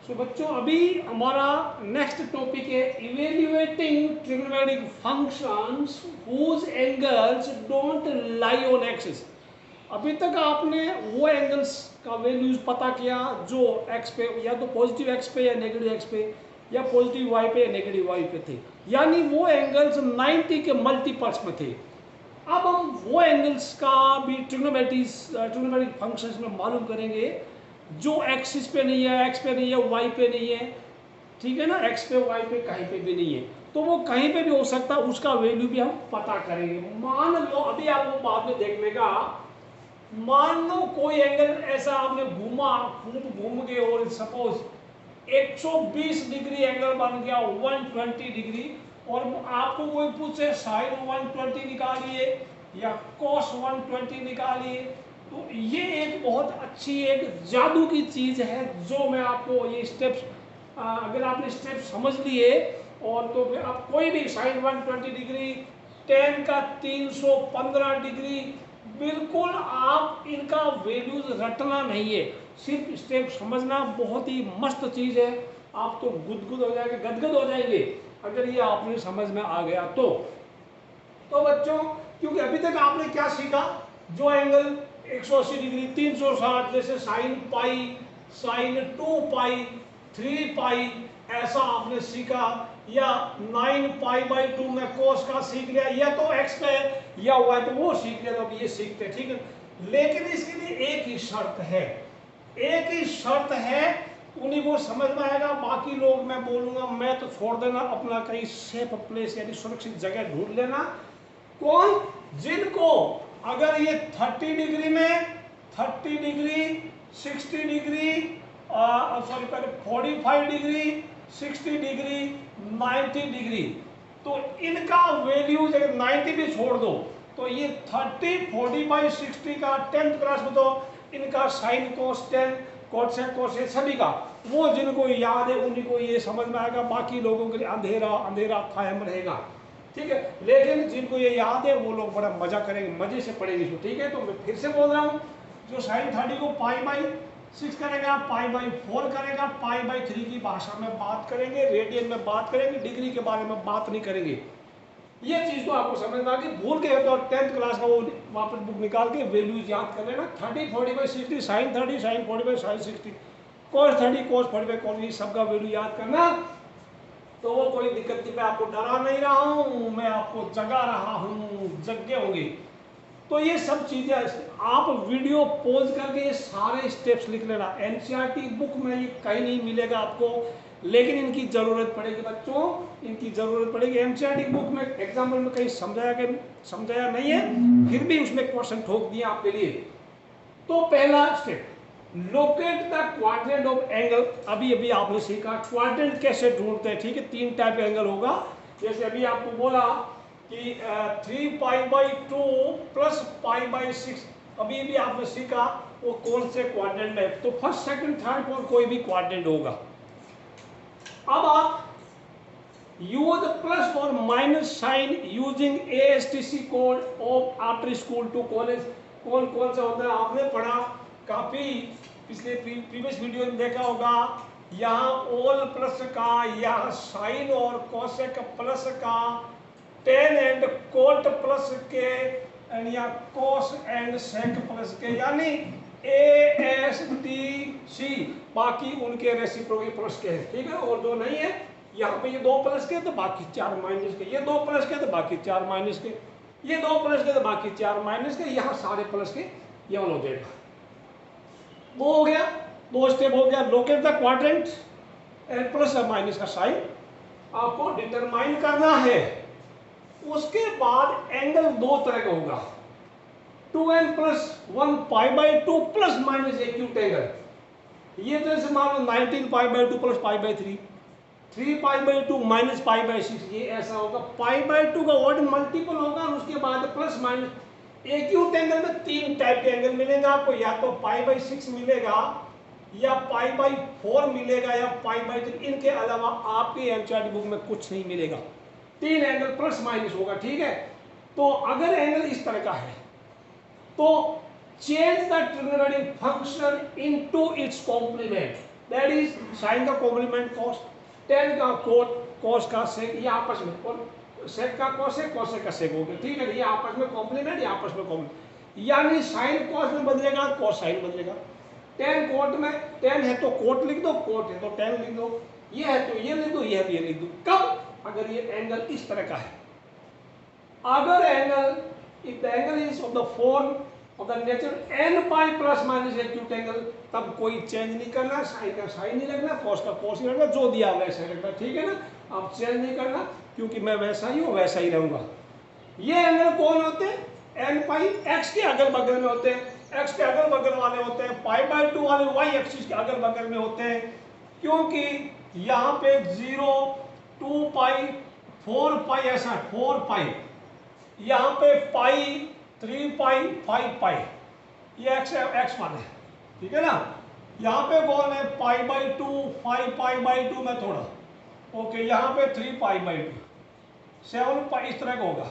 तो बच्चों, अभी हमारा नेक्स्ट टॉपिक है evaluating trigonometric functions whose angles don't lie on axis. अभी तक आपने वो एंगल्स का वैल्यूज पता किया जो एक्स पे, या तो पॉजिटिव एक्स पे या नेगेटिव एक्स पे, या पॉजिटिव वाई पे या नेगेटिव वाई पे थे, यानी वो एंगल्स 90 के मल्टीपल्स में थे। अब हम वो एंगल्स का भी ट्रिग्नोमेट्रिक फंक्शंस में मालूम करेंगे जो एक्सिस पे नहीं है, एक्स पे नहीं है, वाई पे नहीं है, ठीक है ना, एक्स पे वाई पे कहीं पे भी नहीं है, तो वो कहीं पे भी हो सकता है, उसका वैल्यू भी हम पता करेंगे। मान लो, अभी आपको बाद में देखने का, मान लो कोई एंगल ऐसा आपने घूमा, खूब घूम गए, और सपोज 120 डिग्री एंगल बन गया 120 डिग्री, और आपको कोई पूछे साइन 120 निकालिए या कॉस 120 निकालिए, तो ये एक बहुत अच्छी एक जादू की चीज है, जो मैं आपको ये स्टेप्स, अगर आपने स्टेप समझ लिए, और तो फिर आप कोई भी साइन 120 डिग्री, टेन का 315 डिग्री, बिल्कुल आप इनका वैल्यूज रटना नहीं है, सिर्फ स्टेप समझना। बहुत ही मस्त चीज है, आप तो गुदगुद हो जाएंगे, गदगद हो जाएंगे अगर ये आपने समझ में आ गया तो। बच्चों, क्योंकि अभी तक आपने क्या सीखा, जो एंगल 180 डिग्री, 360, जैसे साइन पाई, साइन 2 पाई, 3 पाई, ऐसा आपने सीखा, या 9 पाई बाई 2 में कोस का सीख लिया, या तो एक्स पे या वाई पे वो सीख लिया, तो ये सीखते, ठीक है। लेकिन इसके लिए एक ही शर्त है, एक ही शर्त है, उन्हीं को समझ में आएगा, बाकी लोग मैं बोलूंगा मैं तो छोड़ देना, अपना कहीं सेफ प्लेस यानी सुरक्षित जगह ढूंढ लेना। कौन? जिनको अगर ये 30 डिग्री में 30 डिग्री, 60 डिग्री, सॉरी पहले 45 डिग्री, 60 डिग्री, 90 डिग्री, तो इनका वैल्यूज अगर 90 भी छोड़ दो, तो ये 30, 45, 60 का 10th क्लास में तो इनका साइन कोस 10 कोसेक कोसेक सभी का, वो जिनको याद है उन्हीं को ये समझ में आएगा, बाकी लोगों के लिए अंधेरा अंधेरा कायम रहेगा, ठीक है। लेकिन जिनको ये याद है वो लोग बड़ा मजा करेंगे, मजे से पढ़ेंगे इसको, ठीक है। तो मैं फिर से बोल रहा हूँ, जो साइन 30 को पाई बाई 6 करेगा, पाई बाई 4 करेगा, पाई बाई 3 की भाषा में बात करेंगे, रेडियन में बात करेंगे, डिग्री के बारे में बात नहीं करेंगे। ये चीज तो आपको समझ में आ गई। भूल गए तो 10th क्लास का वो वापस बुक निकाल के वैल्यूज याद कर लेना। 30, 45, 60, साइन 30, साइन 45, साइन 60, कोस 30, कोस 45, कोस, ये सबका वैल्यू याद करना, तो वो कोई दिक्कत नहीं। मैं आपको डरा नहीं रहा हूँ, मैं आपको जगा रहा हूँ, जगे होंगे। तो ये सब चीजें आप वीडियो पॉज करके ये सारे स्टेप्स लिख लेना। एनसीईआरटी बुक में ये कहीं नहीं मिलेगा आपको, लेकिन इनकी जरूरत पड़ेगी बच्चों, इनकी जरूरत पड़ेगी। एनसीईआरटी बुक में एग्जाम्पल में कहीं समझाया नहीं है, फिर भी उसमें क्वेश्चन ठोक दिए आपके लिए। तो पहला step, locate the quadrant of angle. अभी अभी आपने सीखा क्वाड्रेंट कैसे ढूंढते हैं, ठीक है। तीन टाइप एंगल होगा, जैसे अभी आपको बोला कि 3π/2 प्लस π/6, अभी भी आपने सीखा वो कौन से क्वाड्रेंट में, तो फर्स्ट सेकंड थर्ड फोर्थ कोई भी क्वाड्रेंट होगा। अब आप यूज प्लस और minus sign using ASTC code of after school to college. कौन कौन सा होता है आपने पढ़ा, काफी पिछले प्रीवियस वीडियो में देखा होगा। यहाँ ऑल प्लस का, यहाँ साइन और कोसेक प्लस का, टेन एंड कोट प्लस के, एंड या कोस एंड सेक प्लस के, यानी ASTC, बाकी उनके रेसिप्रोकल प्लस के हैं, ठीक है। और जो नहीं है, यहाँ पे ये 2 प्लस के तो बाकी 4 माइनस के, ये 2 प्लस के तो बाकी 4 माइनस के, ये 2 प्लस के तो बाकी 4 माइनस के, यहाँ सारे प्लस के, ये हो जाएगा। वो हो गया, 2 स्टेप हो गया। Locate the quadrant and plus और माइनस का साइन आपको डिटरमाइन करना है। उसके बाद एंगल 2 तरह का होगा, 2n+1 π/2 plus minus acute angle. ये तो जैसे मान लो 19π/2 प्लस π/3, 3π/2 माइनस π/6, ये ऐसा होगा। π/2 का ऑड मल्टीपल होगा, और उसके बाद प्लस माइनस। एक्यूट एंगल में 3 टाइप के एंगल मिलेगा आपको, या तो π/6 मिलेगा, या π/4 मिलेगा, या π/3। इनके अलावा आपके एनसीईआरटी बुक में कुछ नहीं मिलेगा। 3 एंगल प्लस माइनस होगा, ठीक है। तो अगर एंगल इस तरह का है तो change the trigonometric function into its complement, that is sine का कॉम्प्लीमेंट कॉस, टेन का कोट, कॉस का सेक, ये आपस में, और सेक का कॉसेक, कॉसेक का सेक हो गया, ठीक है। ये आपस में कॉम्प्लीमेंट, ये आपस में कॉम्प्लीमेंट, यानी साइन कॉस में बदलेगा, कॉस साइन बदलेगा। टेन कोट में, टेन है तो कोट लिख दो, कोट है तो टेन लिख दो, ये है तो ये लिख दो, ये है तो ये लिख दो। कब? अगर ये एंगल इस तरह का है। अगर angle, if the angle is of the form of the nature n π plus minus acute angle, तब कोई चेंज नहीं करना, साइन का साइन नहीं लगना, कॉस का कॉस नहीं लगना, जो दिया वैसा ही लगना, ठीक है ना। आप चेंज नहीं करना, क्योंकि मैं वैसा ही हूँ, वैसा ही रहूंगा। ये एंगल कौन होते हैं? n π x के अगल बगल में होते हैं, x के अगल बगल वाले होते हैं, π/2 वाले y एक्सिस के अगल बगल में होते हैं, क्योंकि यहाँ पे 0, 2π, 4π, ऐसा 4π, यहाँ पे पाई, 3π, 5π, ये x मान है, ठीक है ना। यहाँ पे कौन है? π/2, 5π/2 में थोड़ा, ओके। यहाँ पे 3π/2, 7π, इस तरह का होगा।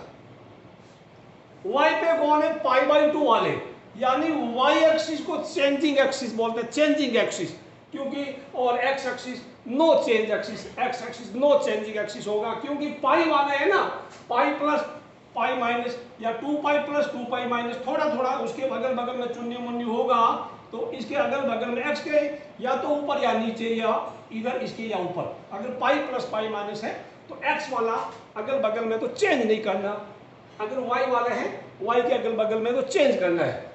y पे कौन है? π/2 वाले, यानी y एक्सिस को चेंजिंग एक्सिस बोलते हैं, चेंजिंग एक्सिस, क्योंकि, और x axis no change axis, x axis no changing axis होगा, क्योंकि पाई वाला है ना, पाई प्लस पाई माइनस, या 2π प्लस 2π माइनस, थोड़ा थोड़ा उसके अगल बगल में चुन्नी मुन्नी होगा, तो इसके अगल बगल में x के या तो ऊपर या नीचे, या इधर इसके या ऊपर। अगर पाई प्लस पाई माइनस है तो x वाला अगल बगल में तो चेंज नहीं करना, अगर y वाला है y के अगल बगल में तो चेंज करना है।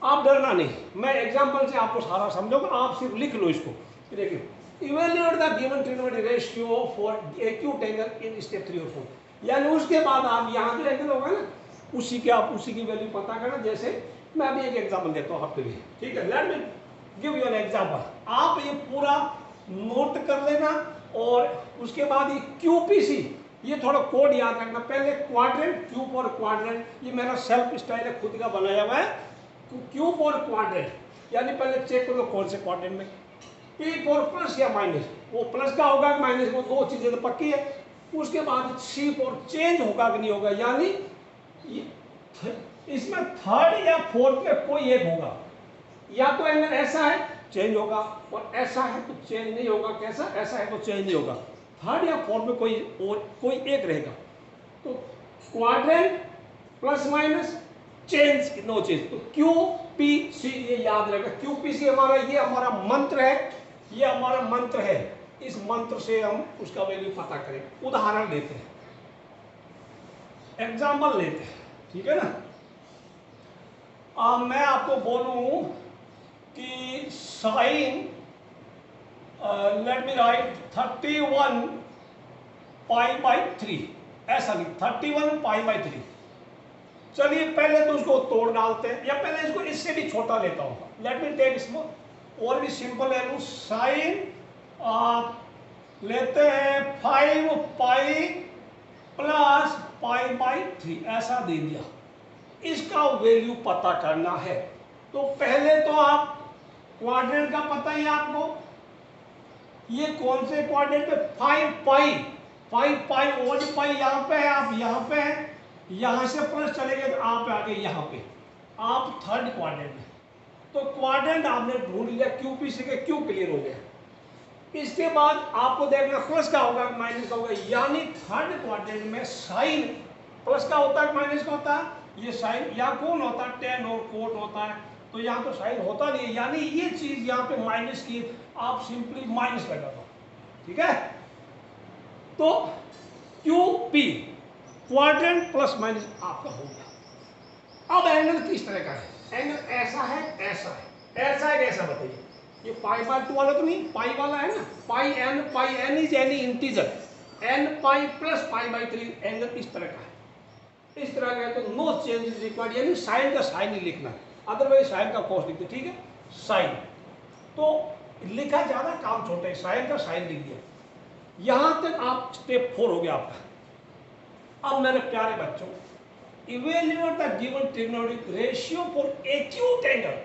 आप डरना नहीं, मैं एग्जांपल से आपको सारा समझाऊंगा, आप सिर्फ लिख लो इसको। देखिए, evaluate the given trigonometric ratio for acute angle in step 3 और 4, यानी उसके बाद आप यहाँ जो एंगल होगा ना, उसी के आप उसी की वैल्यू पता करना। जैसे मैं अभी एक एग्जांपल देता हूँ आपके लिए, ठीक है। Let me give you an example. आप ये पूरा नोट कर लेना, और उसके बाद ये QPC, ये थोड़ा कोड याद रखना। पहले क्वाड्रेंट, Q फॉर क्वाड्रेंट, ये मेरा सेल्फ स्टाइल है, खुद का बनाया हुआ है। Q फॉर क्वाड्रेंट, यानी पहले चेक कर लो कौन से क्वाड्रेंट में। P फॉर प्लस या माइनस, वो प्लस का होगा कि माइनस, वो 2 चीजें तो पक्की है। उसके बाद C फॉर चेंज होगा कि नहीं होगा, यानी इसमें थर्ड या फोर्थ में कोई एक होगा, या तो एंगल ऐसा है चेंज होगा, और ऐसा है तो चेंज नहीं होगा। कैसा? ऐसा है तो चेंज नहीं होगा, थर्ड या फोर्थ में कोई एक रहेगा। तो quadrant plus minus change, no change, तो QPC ये याद रहेगा। QPC हमारा, ये हमारा मंत्र है, ये हमारा मंत्र है। इस मंत्र से हम उसका वैल्यू पता करें। उदाहरण लेते हैं, एग्जाम्पल लेते हैं, ठीक है ना। मैं आपको बोलूं कि साइन, लेट मी राइट 31π/3, ऐसा नहीं, 31π/3, चलिए पहले तो उसको तोड़ डालते हैं, या पहले इसको इससे भी छोटा लेता हूँ। लेट मी टेक स्मॉल और भी सिंपल ले लूँ। साइन लेते हैं 5 पाई प्लस पाई बाई 3, ऐसा दे दिया। इसका वैल्यू पता करना है, तो पहले तो आप क्वाड्रेंट का पता ही आपको, ये कौन से क्वाड्रेंट पे 5 पाई, 5 पाई ओड पाई यहाँ पे है, आप यहाँ पे है, यहाँ से प्लस चले गए तो आप आ गए यहाँ पे, आप थर्ड क्वाड्रेंट में। तो क्वाड्रेंट आपने ढूंढ लिया, क्यूपी से क्यू क्लियर हो गया। इसके बाद आपको देखना प्लस का होगा माइनस का होगा, यानी थर्ड क्वाड्रेंट में साइन प्लस का होता है माइनस का होता है, ये साइन या कौन होता है, टेन और कोट होता है, तो यहाँ तो साइन होता नहीं है, यानी ये चीज यहाँ पे माइनस की, आप सिंपली माइनस लगा दो, ठीक है। तो Q P quadrant plus minus आपका हो गया। अब एंगल किस तरह का है, एंगल ऐसा है, ऐसा है, ऐसा है, ऐसा बताइए। ये पाई बाय 2 वाला तो नहीं, पाई वाला है ना, pi n is any integer, n pi plus pi by 3, angle इस तरह का है, इस तरह का है, तो नो चेंज इज रिक्वायर्ड, यानी साइन का साइन ही लिखना, अदरवाइज साइन का कॉस लिखते, ठीक है। साइन तो लिखा ज्यादा काम छोटा है, साइन का साइन लिख दिया। यहां तक आप स्टेप 4 हो गया आपका। अब मेरे प्यारे बच्चों, evaluate the given trigonometric ratio for acute angle.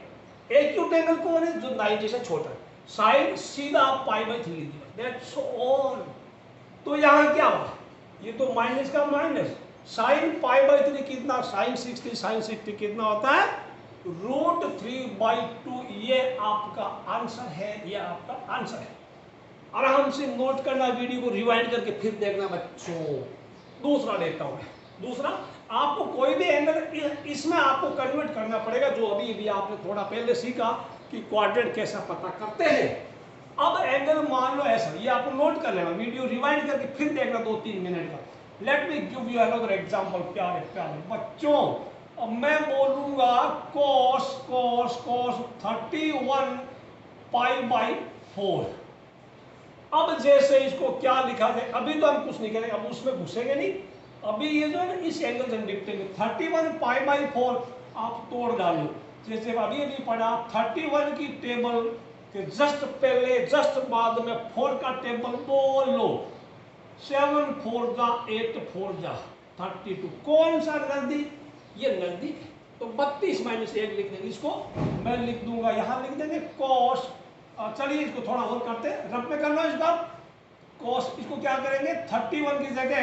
Acute angle कौन है, जो 90 से छोटा है। साइन सीधा आप पाई बाई 3 लिख दिया, दैट्स ऑल। तो यहां क्या हुआ, ये तो माइनस का माइनस, साइन पाई बाई 3 कितना, साइन 60, साइन 60 कितना होता है, √3/2। ये आपका आंसर है, ये आपका आंसर है। आराम से नोट करना, वीडियो को रिवाइंड करके फिर देखना बच्चों। दूसरा लेता हूं मैं, दूसरा आपको कोई भी एंगल इसमें आपको कन्वर्ट करना पड़ेगा, जो अभी भी आपने थोड़ा पहले सीखा कि क्वाड्रेंट कैसा पता करते हैं। अब एंगल मान लो ऐसा, ये आपको नोट कर लेना, वीडियो रिवाइंड करके फिर देखना 2-3 मिनट का। Let me give you another example. प्यारे प्यारे बच्चों, अब मैं बोलूंगा cos cos cos 31 pi by 4। अब जैसे इसको क्या लिखा जाए, अभी तो हम कुछ नहीं करेंगे, अब उसमें घुसेंगे नहीं, अभी ये जो है ना इस एंगल से निपटेंगे। 31 पाई बाई 4 आप तोड़ डालो, जैसे अभी अभी पढ़ा 31 की टेबल के जस्ट पहले जस्ट बाद में 4 का टेबल बोल लो, 7 4 जा 8 4 जा 32। कौन सा नजदीक, ये नजदीक है, तो 32 माइनस 1 लिख देंगे। इसको मैं लिख दूंगा, यहां लिख देंगे cos। चलिए इसको थोड़ा और करते हैं, रफ में करना इस बार। cos इसको क्या करेंगे, 31 की जगह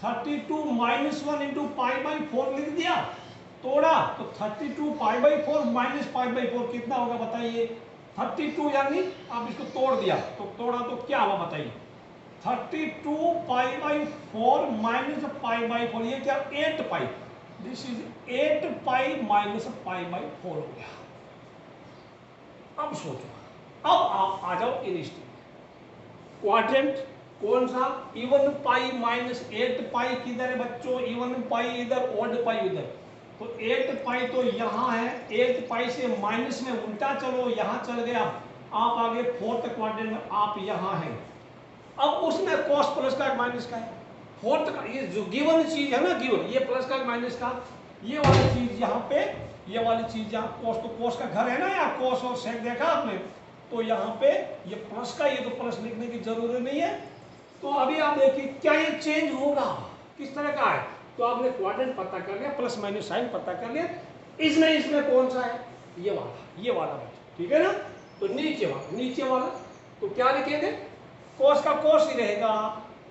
32 माइनस 1 इंटू पाई बाई 4 लिख दिया, तोड़ा तो 32 pi by 4 minus pi by 4 कितना होगा बताइए, 32, यानी आप इसको तोड़ दिया तो तोड़ा तो क्या हुआ बताइए, 32 pi by 4 minus pi by 4, ये क्या 8 pi, this is 8 pi minus pi by 4 हो गया। अब सोचो, अब आप आ जाओ इन स्टेप। क्वाड्रेंट कौन सा, इवन पाई माइनस 8 पाई किधर है बच्चों, इवन पाई इधर, ऑड पाई उधर, तो 8 पाई तो यहाँ है, 8 पाई से माइनस में उल्टा चलो, यहाँ चल गया, आप आगे फोर्थ क्वाड्रेंट में, आप यहाँ हैं। अब उसमें कॉस प्लस का माइनस का है, फोर्थ का ये जो गिवन चीज है ना, गिवन ये प्लस का माइनस का, ये वाली चीज यहाँ पे, ये वाली चीज यहाँ कॉस, तो कॉस का घर है ना यहाँ, कॉस और सेक देखा आपने, तो यहाँ पे ये प्लस का, ये तो प्लस लिखने की जरूरत नहीं है। तो अभी आप देखिए क्या ये चेंज होगा, किस तरह का है, तो आपने क्वाड्रेंट पता कर लिया, प्लस माइनस साइन पता कर लिया, इसमें कौन सा है, ये वाला बच्चा, ठीक है ना। तो नीचे वाला तो क्या लिखेंगे, कॉस का कॉस ही रहेगा।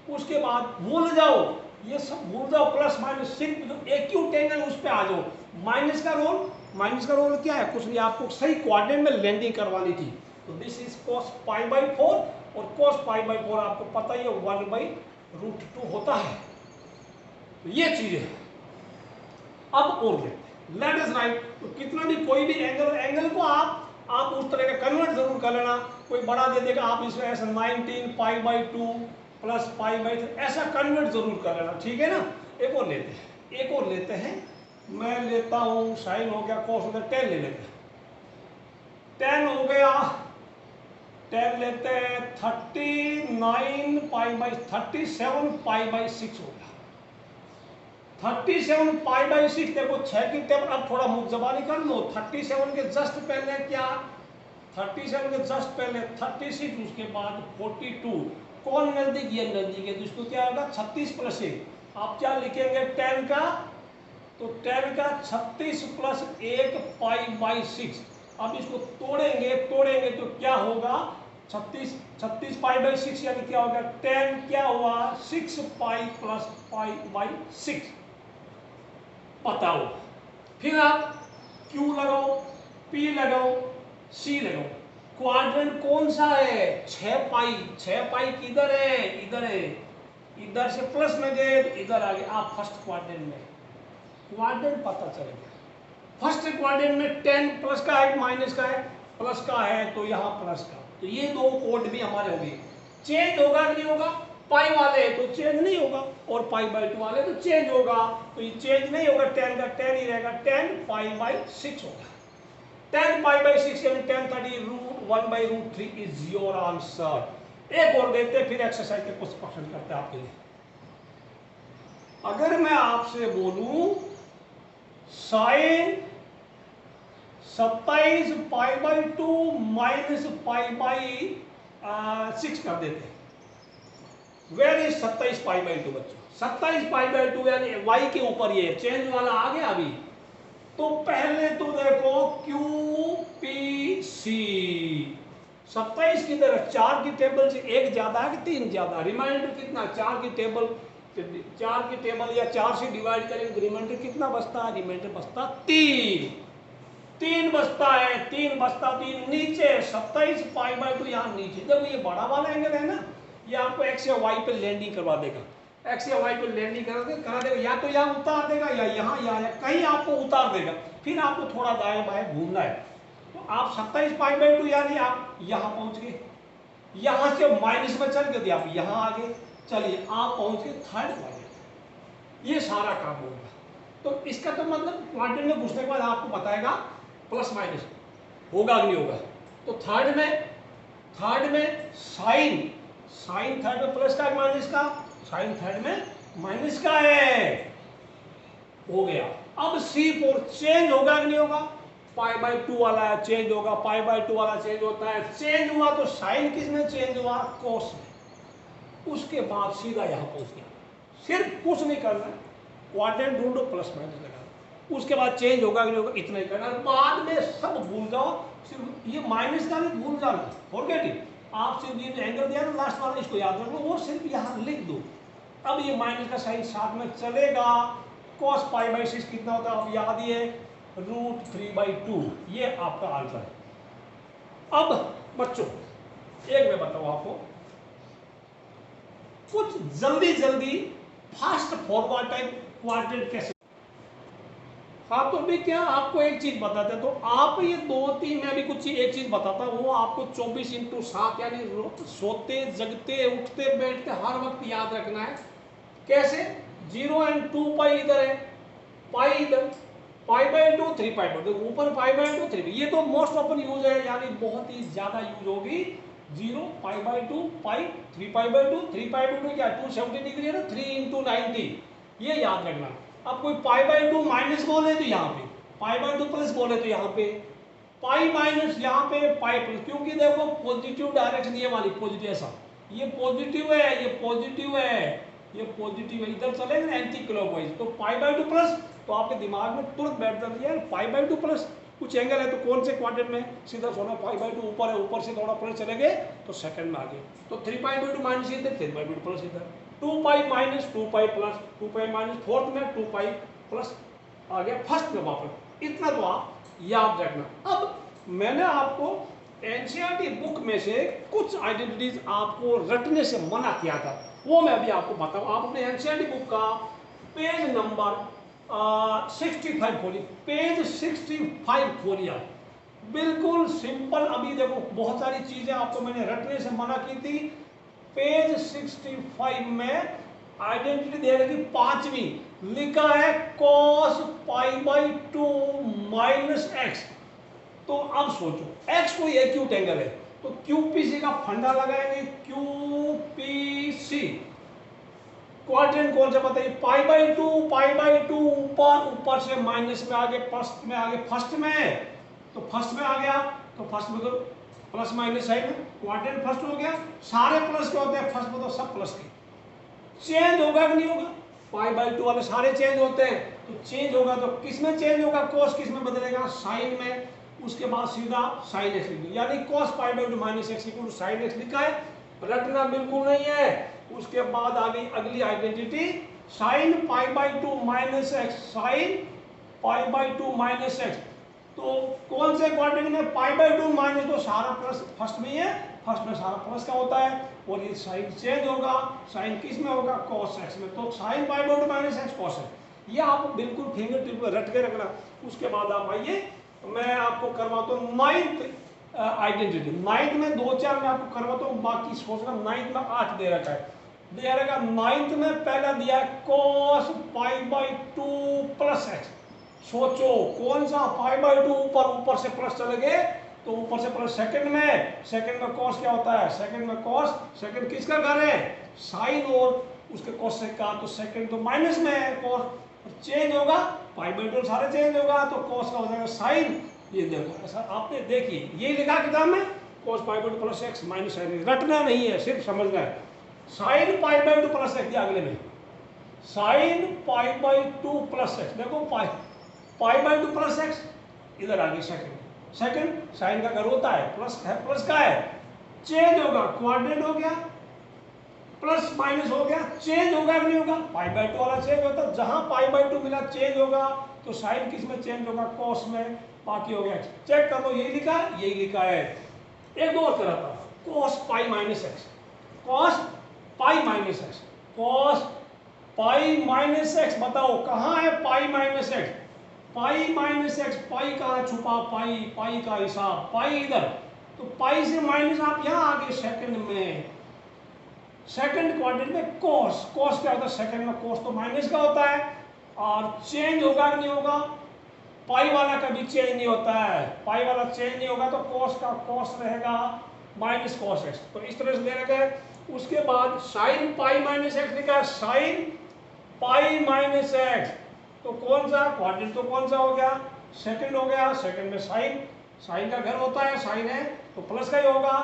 उसके बाद भूल जाओ, ये सब भूल जाओ, प्लस माइनस, सिर्फ जो एक्यूट एंगल उस पे आ जाओ। माइनस का रोल क्या है, कुछ नहीं, आपको सही क्वाड्रेंट में लैंडिंग करवानी थी। तो this is cos pi by 4, और cos पाई बाई 4 आपको पता ही है 1/√2 होता है। तो ये चीज है। अब और लेट अस राइट, तो कितना भी कोई भी एंगल को आप उस तरह का कन्वर्ट जरूर कर लेना। कोई बड़ा दे देगा, आप इसमें ऐसा 19 पाई बाई 2 प्लस पाई बाई 3 ऐसा कन्वर्ट जरूर कर लेना, ठीक है ना। एक और लेते हैं, मैं लेता हूं, साइन हो गया, कॉस हो गया, 10 ले लेते हैं, 10 हो गया, 10 लेते हैं, 39 पाई बाई 37 पाई बाई 6 हो गया। 37 पाई बाई 6, देखो 6 की टेबल। अब थोड़ा मुख जबानी कर लो। 37 के जस्ट पहले क्या, 37 के जस्ट पहले 36, उसके बाद 42। कौन नजदीक, ये नजदीक है, तो इसको क्या होगा 36 प्लस 1। आप क्या लिखेंगे 10 का, तो 10 का 36 प्लस 1 पाई बाई 6। अब इसको तोड़ेंगे तो क्या होगा 36 पाई बाई 6 यानी क्या होगा 10 क्या हुआ 6 पाई प्लस पाई बाई 6। बताओ, फिर आप Q लगाओ, P लगाओ, C लगाओ। क्वाड्रेंट कौन सा है 6 पाई किधर है, इधर है। इधर से प्लस में गए तो इधर आ गए आप फर्स्ट क्वाड्रेंट में। क्वाड्रेंट पता चलेगा फर्स्ट क्वाड्रेंट में 10 प्लस का है माइनस का है, प्लस का है तो यहाँ प्लस का, तो ये दो कोड भी हमारे हो गए। चेंज होगा कि नहीं होगा, पाई वाले तो चेंज नहीं होगा और पाई बाई 2 वाले तो चेंज होगा, तो ये चेंज नहीं होगा 10 का 10 ही रहेगा, 10 पाई बाई 6 होगा। 10 पाई बाई 6 यानी 10 30 रूट 1 बाई रूट 3 इज योर आंसर। एक और देते फिर एक्सरसाइज के कुछ क्वेश्चन करते हैं आपके लिए। अगर मैं आपसे बोलूं sine 27 pi by 2 minus pi by 6 कर देते हैं। वेर इज 27 पाई बाई 2 बच्चों, 27 पाई बाई 2 यानी y के ऊपर ये चेंज वाला आ गया अभी। तो पहले तो देखो QPC 27 की तरह 4 की टेबल से 1 ज्यादा है कि 3 ज्यादा, रिमाइंडर कितना 4 की टेबल या 4 से डिवाइड करेंगे तो रिमाइंडर कितना बचता है, रिमाइंडर बचता 3 बचता है, 3 बचता 3 नीचे 27 पाई बाई 2 यहाँ नीचे। देखो ये बड़ा वाला एंगल है ना, ये आपको एक्स या वाई पे लैंडिंग करवा देगा, एक्स या वाई पे लैंडिंग करा देगा, या तो यहाँ उतार देगा या यहाँ या कहीं आपको उतार देगा। फिर आपको थोड़ा दाएं बाएं घूमना है। तो आप 27 पाई बाई 2 यानी आप यहाँ पहुंच गए, यहाँ से माइनस में चल गए आप यहाँ आ गए, चलिए आप पहुंच गए थर्ड क्वाड्रेंट। ये सारा काम होगा। तो इसका तो मतलब क्वाड्रेंट में घुसने के बाद आपको बताएगा प्लस माइनस होगा कि नहीं होगा। तो थर्ड में साइन थर्ड में प्लस का माइनस का, साइन थर्ड में माइनस का है, हो गया। अब C4 चेंज होगा कि नहीं होगा, पाई बाई 2 वाला चेंज होगा, पाई बाई 2 वाला चेंज होता है, चेंज हुआ तो साइन किस में चेंज हुआ, कोस में। उसके बाद सीधा यहां पहुंच गया, सिर्फ कुछ नहीं करना, क्वाड्रेंट ढूंढो प्लस माइनस लगा, उसके बाद चेंज होगा कि नहीं होगा इतना ही करना, बाद में सब भूल जाओ, सिर्फ ये माइनस का भी भूल जाना, फॉरगेट इट। आप सिर्फ ये जो एंगल दिया ना लास्ट वाला इसको याद रखो, वो सिर्फ यहाँ लिख दो। अब ये माइनस का साइन साथ में चलेगा, cos पाई बाई 6 कितना होता है आप याद ही है, रूट 3 बाई 2, ये आपका आंसर है। अब बच्चों एक मैं बताऊं आपको, कुछ जल्दी फास्ट फॉरवर्ड टाइप क्वाड्रेंट कैसे। हाँ तो भी क्या आपको एक चीज बताते हैं, तो आप ये 2-3 मैं भी कुछ एक चीज बताता हूँ, वो आपको 24/7 यानी सोते जगते उठते बैठते हर वक्त याद रखना है। कैसे, 0 और 2 पाई इधर है, पाई इधर, पाई बाई 2 3 पाई बाई 2, ऊपर पाई बाई 2 3, ये तो मोस्ट ओपन यूज है यानी बहुत ही ज्यादा यूज होगी। 0 पाई by 2 pi 3 pi by 2, 3 pi by 2 क्या 270 डिग्री है ना, 3 × 90, ये याद रखना। अब कोई पाई बाई 2 माइनस बोले तो यहाँ पे, पाई बाई 2 प्लस बोले तो यहाँ पे, पाई माइनस यहाँ पे पाई प्लस, क्योंकि देखो पॉजिटिव डायरेक्शन ये वाली पॉजिटिव, ऐसा ये पॉजिटिव है, ये पॉजिटिव है, ये पॉजिटिव है, इधर चलेगा ना एंटी क्लॉकवाइज, तो पाई बाई 2 प्लस, तो आपके दिमाग में तुरंत बैठ जाती है पाई बाई 2 प्लस, कुछ एंगल है तो कौन से क्वाड्रेंट में सीधा सोना पाई बाई 2 ऊपर है, ऊपर से थोड़ा प्लस चले गए तो सेकंड में आ गए, तो 3 पाई बाई 2 माइनस इधर, 3 पाई बाई 2 प्लस इधर, 2 pi minus 2 pi plus, 2 pi minus fourth में 2 पाई प्लस आ गया फर्स्ट में वापस। इतना तो आप याद रखना। अब मैंने आपको एनसीईआरटी बुक में से कुछ आइडेंटिटीज आपको रटने से मना किया था, वो मैं अभी आपको बताऊं। आप अपने एनसीईआरटी बुक का पेज नंबर 65 खोलिए, पेज 65 खोलिए, बिल्कुल सिंपल। अभी देखो बहुत सारी चीजें आपको मैंने रटने से मना की थी। पेज 65 में आइडेंटिटी दे रखी 5वीं, लिखा है cos pi by 2 minus x. तो अब सोचो x कोई एक्यूट एंगल है, तो QPC का फंडा लगाएंगे, QPC क्वाड्रेंट कौन सा बताइए? पाई बाई टू ऊपर से माइनस में आगे फर्स्ट में तो फर्स्ट में आ गया, तो फर्स्ट में तो plus minus sine, quadrant first हो गया। सारे प्लस के होते हैं फर्स्ट में, तो सब प्लस के। चेंज होगा कि नहीं होगा? पाई बाई टू वाले सारे चेंज होते हैं, तो चेंज होगा तो किस में चेंज होगा? कोस किस में बदलेगा? साइन में। उसके बाद सीधा साइन एक्स लिख दिया, यानी cos pi by two minus x equal to sine x लिखा है, रटना बिल्कुल नहीं है। उसके बाद आ गई अगली identity, sign pi by two minus x, sign pi by two minus x. तो कौन से क्वाड्रेंट में? पाई बाई टू माइनस, तो सारा प्लस फर्स्ट में ही है, फर्स्ट में सारा प्लस का होता है, और ये साइन चेंज होगा, साइन किस में होगा? कॉस एक्स में। तो sign pi by two minus x cos है, ये आप बिल्कुल फिंगर टिप में रट के रखना। उसके बाद आप आइए, मैं आपको करवाता हूँ नाइन्थ आइडेंटिटी। नाइन्थ में 2-4 मैं आपको करवाता हूँ, बाकी सोचना। नाइन्थ में 8 दे रखा है, दे रखा। नाइन्थ में पहला दिया cos pi by two plus x. सोचो कौन सा? पाई बाई टू ऊपर से प्लस चले गए, तो ऊपर से प्लस। सेकंड में कॉस क्या होता है? सेकंड में कॉस, सेकंड किसका घर है? साइन और उसके कॉस से का, तो सेकंड तो माइनस में है, कॉस चेंज होगा, पाई बाई टू सारे चेंज होगा, तो कॉस का हो जाएगा साइन। ये देखो ऐसा आपने देखिए, ये लिखा किताब में, cos pi by two plus x minus sine. रटना नहीं है, सिर्फ समझना है। Sine pi by two plus x, अगले में sine pi by two plus x. देखो pi by two plus x, इधर आ गई सेकंड साइन का घर होता है, प्लस का है, चेंज होगा, क्वाड्रेंट हो गया, प्लस माइनस हो गया, चेंज होगा कि नहीं होगा? पाई बाई टू वाला चेंज होता है, जहां पाई बाई टू मिला चेंज होगा, तो साइन किस में चेंज होगा? कॉस में, बाकी हो गया। चेक कर लो, यही लिखा है। एक दो और कराता हूं, cos pi minus x, cos pi minus x, cos pi minus x. बताओ कहां है pi minus x? Pi minus x, pi कहां छुपा? पाई का हिसाब, पाई इधर, तो पाई से माइनस आप यहां आ गए सेकंड में। सेकंड क्वाड्रेंट में कॉस क्या होता है? सेकंड में कॉस तो माइनस का होता है, और चेंज होगा कि नहीं होगा? पाई वाला कभी चेंज नहीं होता है, पाई वाला चेंज नहीं होगा, तो कॉस का कॉस रहेगा माइनस कॉस एक्स। तो इस तरह से दे रखा है। उसके बाद साइन पाई माइनस एक्स लिखा है, साइन पाई माइनस एक्स, तो कौन सा क्वाड्रेंट? तो कौन सा हो गया? सेकंड हो गया। सेकंड में साइन का घर होता है, साइन है तो प्लस का ही होगा,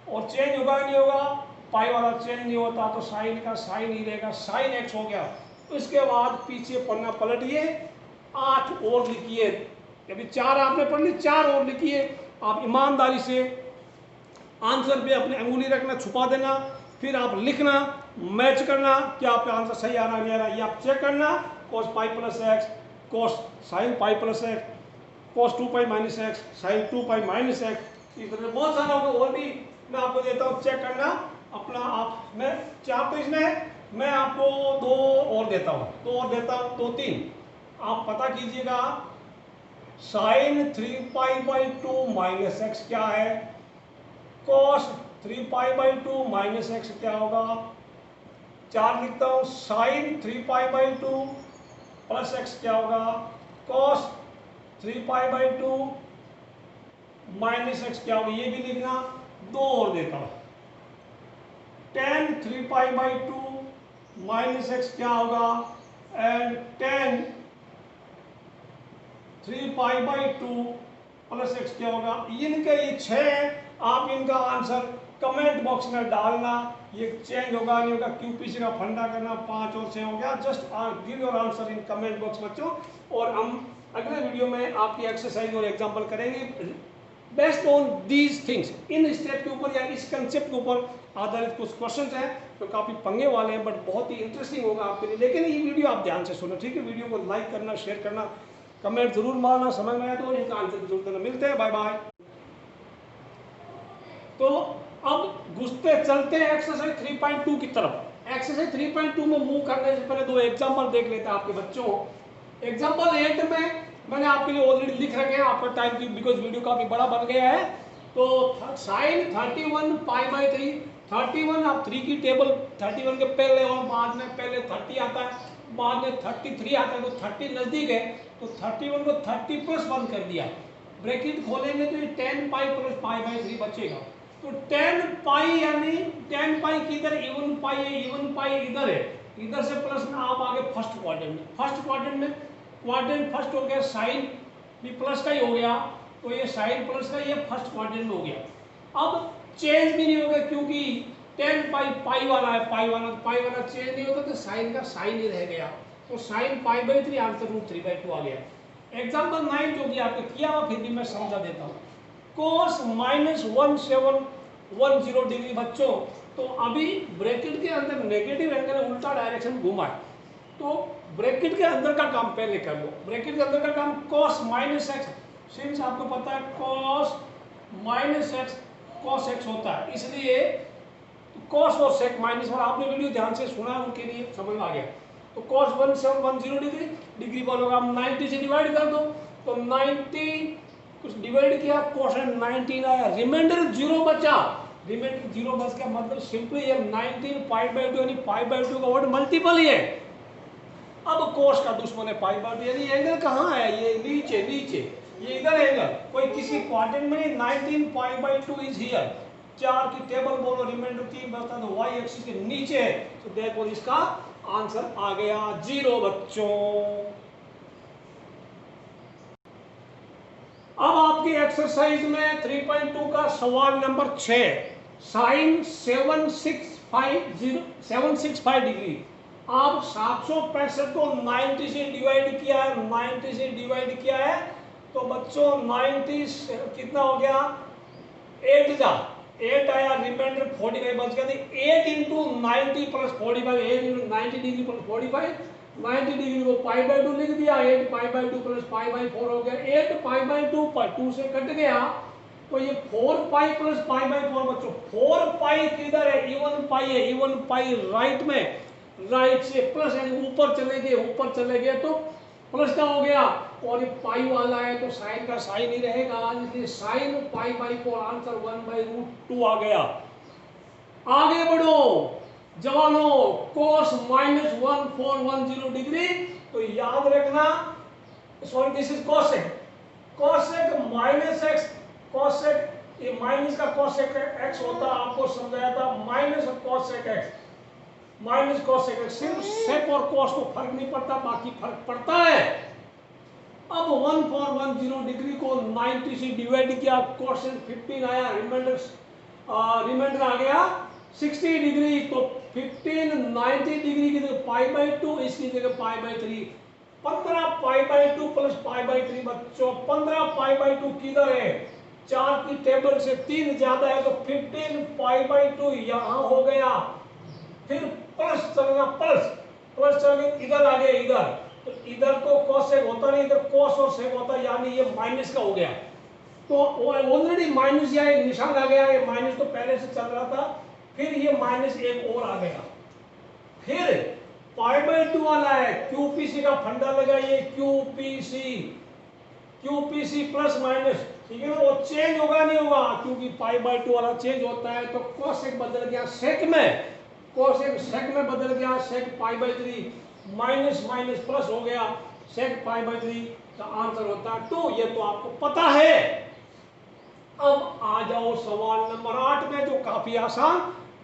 और चेंज होगा नहीं होगा? पाई वाला चेंज नहीं होता, तो साइन का साइन ही रहेगा, साइन एक्स हो गया। उसके बाद पीछे पन्ना पलटिए, 8 और लिखिए। अभी 4 आपने पढ़ ली, 4 और लिखिए। आप ईमानदारी से आंसर पे अपनी अंगुली रखना, छुपा देना, फिर आप लिखना, मैच करना, क्या आपका आंसर सही आ रहा नहीं आ रहा, ये आप चेक करना। Cos pi plus x, cos sine pi plus x, cos 2 pi minus x, sine 2 pi minus x. इस तरह बहुत सारा होगा, और भी मैं आपको देता हूँ, चेक करना अपना आप। मैं 4 तो इसमें, मैं आपको 2 और देता हूँ, 2 3 आप पता कीजिएगा। Sine 3 pi by two minus x क्या है? Cos 3 pi by two minus x क्या होगा? 4 लिखता हूँ, sine 3 pi by two plus x क्या होगा? Cos 3 pi by two minus x क्या होगा? ये भी लिखना। 2 और देता हूँ, tan 3 pi by two minus x क्या होगा? And tan 3 pi by two plus x क्या होगा? इनके ये 6 है, आप इनका आंसर कमेंट बॉक्स में डालना। ये चेंज होगा नहीं होगा, क्यूपीसी का फंडा करना। 5 और 6 हो गया, just give your answer in comment box बच्चों। और हम अगले वीडियो में आपकी एक्सरसाइज और एग्जांपल करेंगे based on these things. In step के ऊपर या इस कंसेप्ट के ऊपर आधारित कुछ क्वेश्चंस हैं जो काफ़ी पंगे वाले हैं, बट बहुत ही इंटरेस्टिंग होगा आपके लिए। लेकिन ये वीडियो आप ध्यान से सुनो, ठीक है? वीडियो को लाइक करना, शेयर करना, कमेंट जरूर मारना, समझ में आया तो इनका आंसर जरूर देना। मिलते हैं, बाय बाय। तो अब घुसते चलते हैं एक्सरसाइज 3.2 की तरफ। एक्सरसाइज 3.2 में मूव करने से पहले 2 एग्जांपल देख लेते हैं आपके बच्चों। एग्जांपल 8 में मैंने आपके लिए ऑलरेडी लिख रखे हैं, आपका टाइम की बिकॉज वीडियो काफी बड़ा बन गया है। तो साइन 31 पाई बाई 3, 31 आप 3 की टेबल 31 के पहले और बाद में पहले 30 आता है, बाद में 33 आता है, तो 30 नजदीक है, तो 31 को 30 प्लस 1 कर दिया। ब्रैकेट खोलेंगे तो ये 10 पाई प्लस पाई बाई 3 बचेगा। तो 10 पाई यानी 10 पाई किधर? इवन पाई है, इवन पाई इधर है, इधर से प्लस में आप आगे फर्स्ट क्वाड्रेंट में। फर्स्ट क्वाड्रेंट में क्वाड्रेंट फर्स्ट हो गया, साइन भी प्लस का ही हो गया, तो ये साइन प्लस का, ये फर्स्ट क्वाड्रेंट में हो गया। अब चेंज भी नहीं होगा क्योंकि 10 पाई पाई वाला है, पाई वाला चेंज नहीं होता, तो साइन का साइन ही रह गया, तो साइन पाई बाई 3 आंसर √3/2 आ गया। एग्जाम्पल 9 जो कि आपने किया हुआ, फिर भी मैं समझा देता हूँ। कोस -1710 डिग्री बच्चों, तो अभी ब्रैकेट के अंदर नेगेटिव एंगल उल्टा डायरेक्शन घुमा है, तो ब्रैकेट के अंदर का काम पहले कर लो। ब्रैकेट के अंदर का काम cos -x, सिंस आपको पता है cos -x cos x होता है, इसलिए cos और sec माइनस वाला आपने वीडियो ध्यान से सुना, उनके लिए समझ में आ गया। तो cos 1710 डिग्री बोलोगे आप 90 से डिवाइड कर दो, तो 90 कुछ डिवाइड किया, कोसेंट 19 आया, रिमाइंडर 0 बचा, रिमाइंडर 0 बच गया, मतलब सिंपली ये 19 π/2 यानी π/2 का वर्ड मल्टीपल ही है। अब कोस का दुश्मन है π/2, यानी एंगल कहाँ है, ये नीचे नीचे, ये इधर एंगल, कोई किसी क्वाड्रेंट में नहीं, 19 π/2 इज हियर। 4 की टेबल बोलो, रिमाइंडर 3 बचता तो y एक्सिस के नीचे है, तो देखो इसका आंसर आ गया 0 बच्चों। अब आपकी एक्सरसाइज में 3.2 का सवाल नंबर 6, साइन 765 डिग्री, आप 765 को 90 से डिवाइड किया है, 90 से डिवाइड किया है, तो बच्चों 90 कितना हो गया, 8 आया, रिमाइंडर 45 बच गया। 8 into 90 plus 45, 8 into 90 degree plus 45, 90 degree को π/2 लिख दिया, 8 π/2 प्लस π/4 हो गया, 8 π/2 पर 2 से कट गया, तो ये 4π प्लस π/4 बच्चों, 4π किधर है, इवन पाई है, इवन पाई राइट में, राइट से प्लस यानी ऊपर चले गए तो प्लस का हो गया, और ये पाई वाला है तो साइन का साइन ही रहेगा, इसलिए साइन π/4 आंसर 1/√2 आ गया। आगे बढ़ो जवानों, कोस -1410 डिग्री, तो याद रखना, sorry this is cosec, cosec -x, cosec ये माइनस का कोसेक x होता, आपको समझाया था, minus cosec x, minus cosec x, सिर्फ सेक और कोस को फर्क नहीं पड़ता, बाकी फर्क पड़ता है। अब 1410 डिग्री को 90 से डिवाइड किया, कोसेक 15 आया, रिमाइंडर आ गया 60 डिग्री, तो 15 90 डिग्री की जगह π/2, इसकी जगह π/3, 15 π/2 प्लस π/3 बच्चों, 15 π/2 किधर है, 4 की टेबल से 3 ज्यादा है, तो 15 π/2 यहाँ हो गया, फिर प्लस चलना, प्लस चल गया, इधर आ गया, इधर, तो इधर तो कोसेक होता नहीं, इधर कोस और सेक होता, यानी ये माइनस का हो गया, तो ऑलरेडी माइनस या एक निशान आ गया, ये माइनस तो पहले से चल रहा था, फिर ये माइनस एक और आ गया, फिर π/2 वाला है, QPC का फंडा लगाइए, QPC प्लस माइनस, ठीक है ना, वो चेंज होगा नहीं होगा, क्योंकि π/2 वाला चेंज होता है, तो कोसेक बदल गया सेक में, कोसेक सेक में बदल गया, सेक π/3, माइनस माइनस प्लस हो गया, सेक π/3 का आंसर होता है 2, ये तो आपको पता है। अब आ जाओ सवाल नंबर 8 में, जो काफी आसान,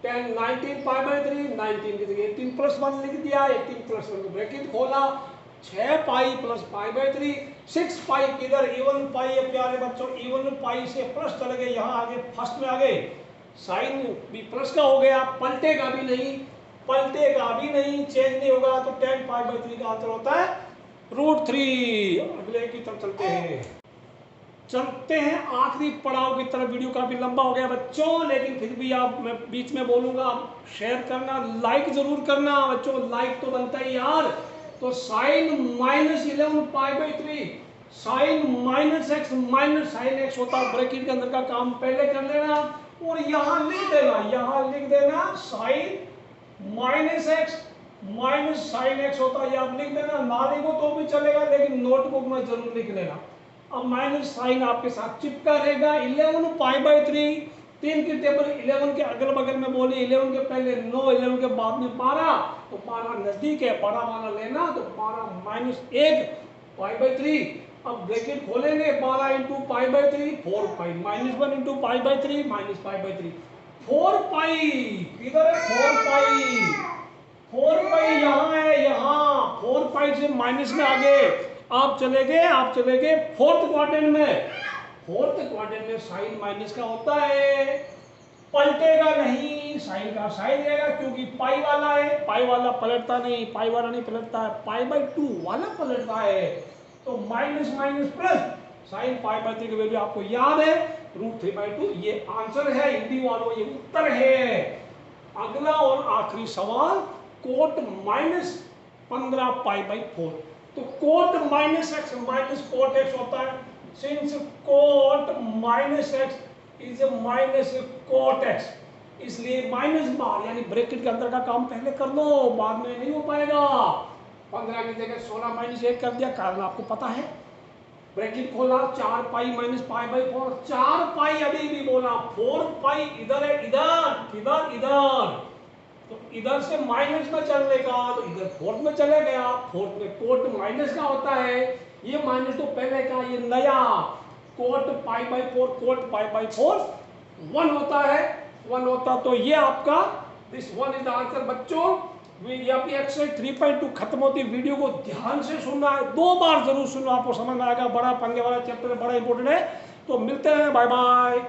19 π/3, 19 की जगह 18 प्लस 1 लिख दिया, 18 प्लस 1 ब्रैकेट खोला, 6 पाई प्लस π/3, 6 पाई किधर, इवन पाई है प्यारे बच्चों, इवन पाई से प्लस चले गए, यहाँ आगे फर्स्ट में आ गए, साइन भी प्लस का हो गया, पलटेगा भी नहीं, चेंज नहीं होगा, तो 10 π/3 का आंसर होता है √3। अगले की तरफ चलते हैं आखिरी पड़ाव की तरफ। वीडियो काफी लंबा हो गया बच्चों, लेकिन फिर भी आप, मैं बीच में बोलूंगा, शेयर करना, लाइक जरूर करना बच्चों, लाइक तो बनता ही यार। तो sine -11 π/3, sine -x minus sine x होता है, ब्रैकेट के अंदर का काम पहले कर लेना, और यहाँ लिख देना sine -x minus sine x होता है, ये आप लिख देना, ना लिखो तो भी चलेगा, लेकिन नोटबुक में जरूर लिख लेना। अब माइनस साइन आपके साथ चिपका रहेगा, 11 π/3, 3 की टेबल 11 के अगल बगल में बोली, 11 के पहले 9, 11 के बाद में 12, तो 12 नजदीक है, बड़ा वाला लेना, तो 12 -1 π/3, अब ब्रैकेट खोलेंगे, 12 इंटू π/3, 4π, -1 इंटू π/3, -π/3, 4π किधर है, 4π 4 पाई यहाँ है, यहाँ 4 पाई से माइनस में आगे आप चले गए फोर्थ क्वाड्रेंट में। फोर्थ क्वाड्रेंट में साइन माइनस का होता है, पलटेगा नहीं, साइन का साइन रहेगा, क्योंकि पाई वाला है, पाई वाला पलटता नहीं, पाई वाला नहीं पलटता है, पाई बाई 2 वाला पलटता है। तो minus minus plus sign pi by 3 की वैल्यू आपको याद है √3/2। ये आंसर है हिंदी वालों, ये उत्तर है। अगला और आखिरी सवाल, कोट -15 पाई बाई 4। तो cot -x minus cot x होता है, since cot -x is minus cot x, इसलिए माइनस बार यानी ब्रैकेट के अंदर का काम पहले कर लो, बाद में नहीं हो पाएगा। 15 की जगह 16 -1 कर दिया, कारण आपको पता है। ब्रैकेट खोला, 4 पाई माइनस पाई बाई 4, 4 पाई अभी भी बोला, 4 पाई इधर है, इधर तो इधर से माइनस में चलने का, तो इधर फोर्थ में चले गया, फोर्थ में कोट माइनस का होता है, ये माइनस तो पहले का, ये नया coat pi by 4, coat pi by 4 1 होता है, 1 होता, तो ये आपका दिस 1 इज द आंसर। बच्चों यहाँ पे एक्सरसाइज 3.2 खत्म होती, वीडियो को ध्यान से सुनना है, 2 बार जरूर सुनो, आपको समझ में आएगा। बड़ा पंगे वाला चैप्टर है, बड़ा इंपॉर्टेंट है। तो मिलते हैं, बाय बाय।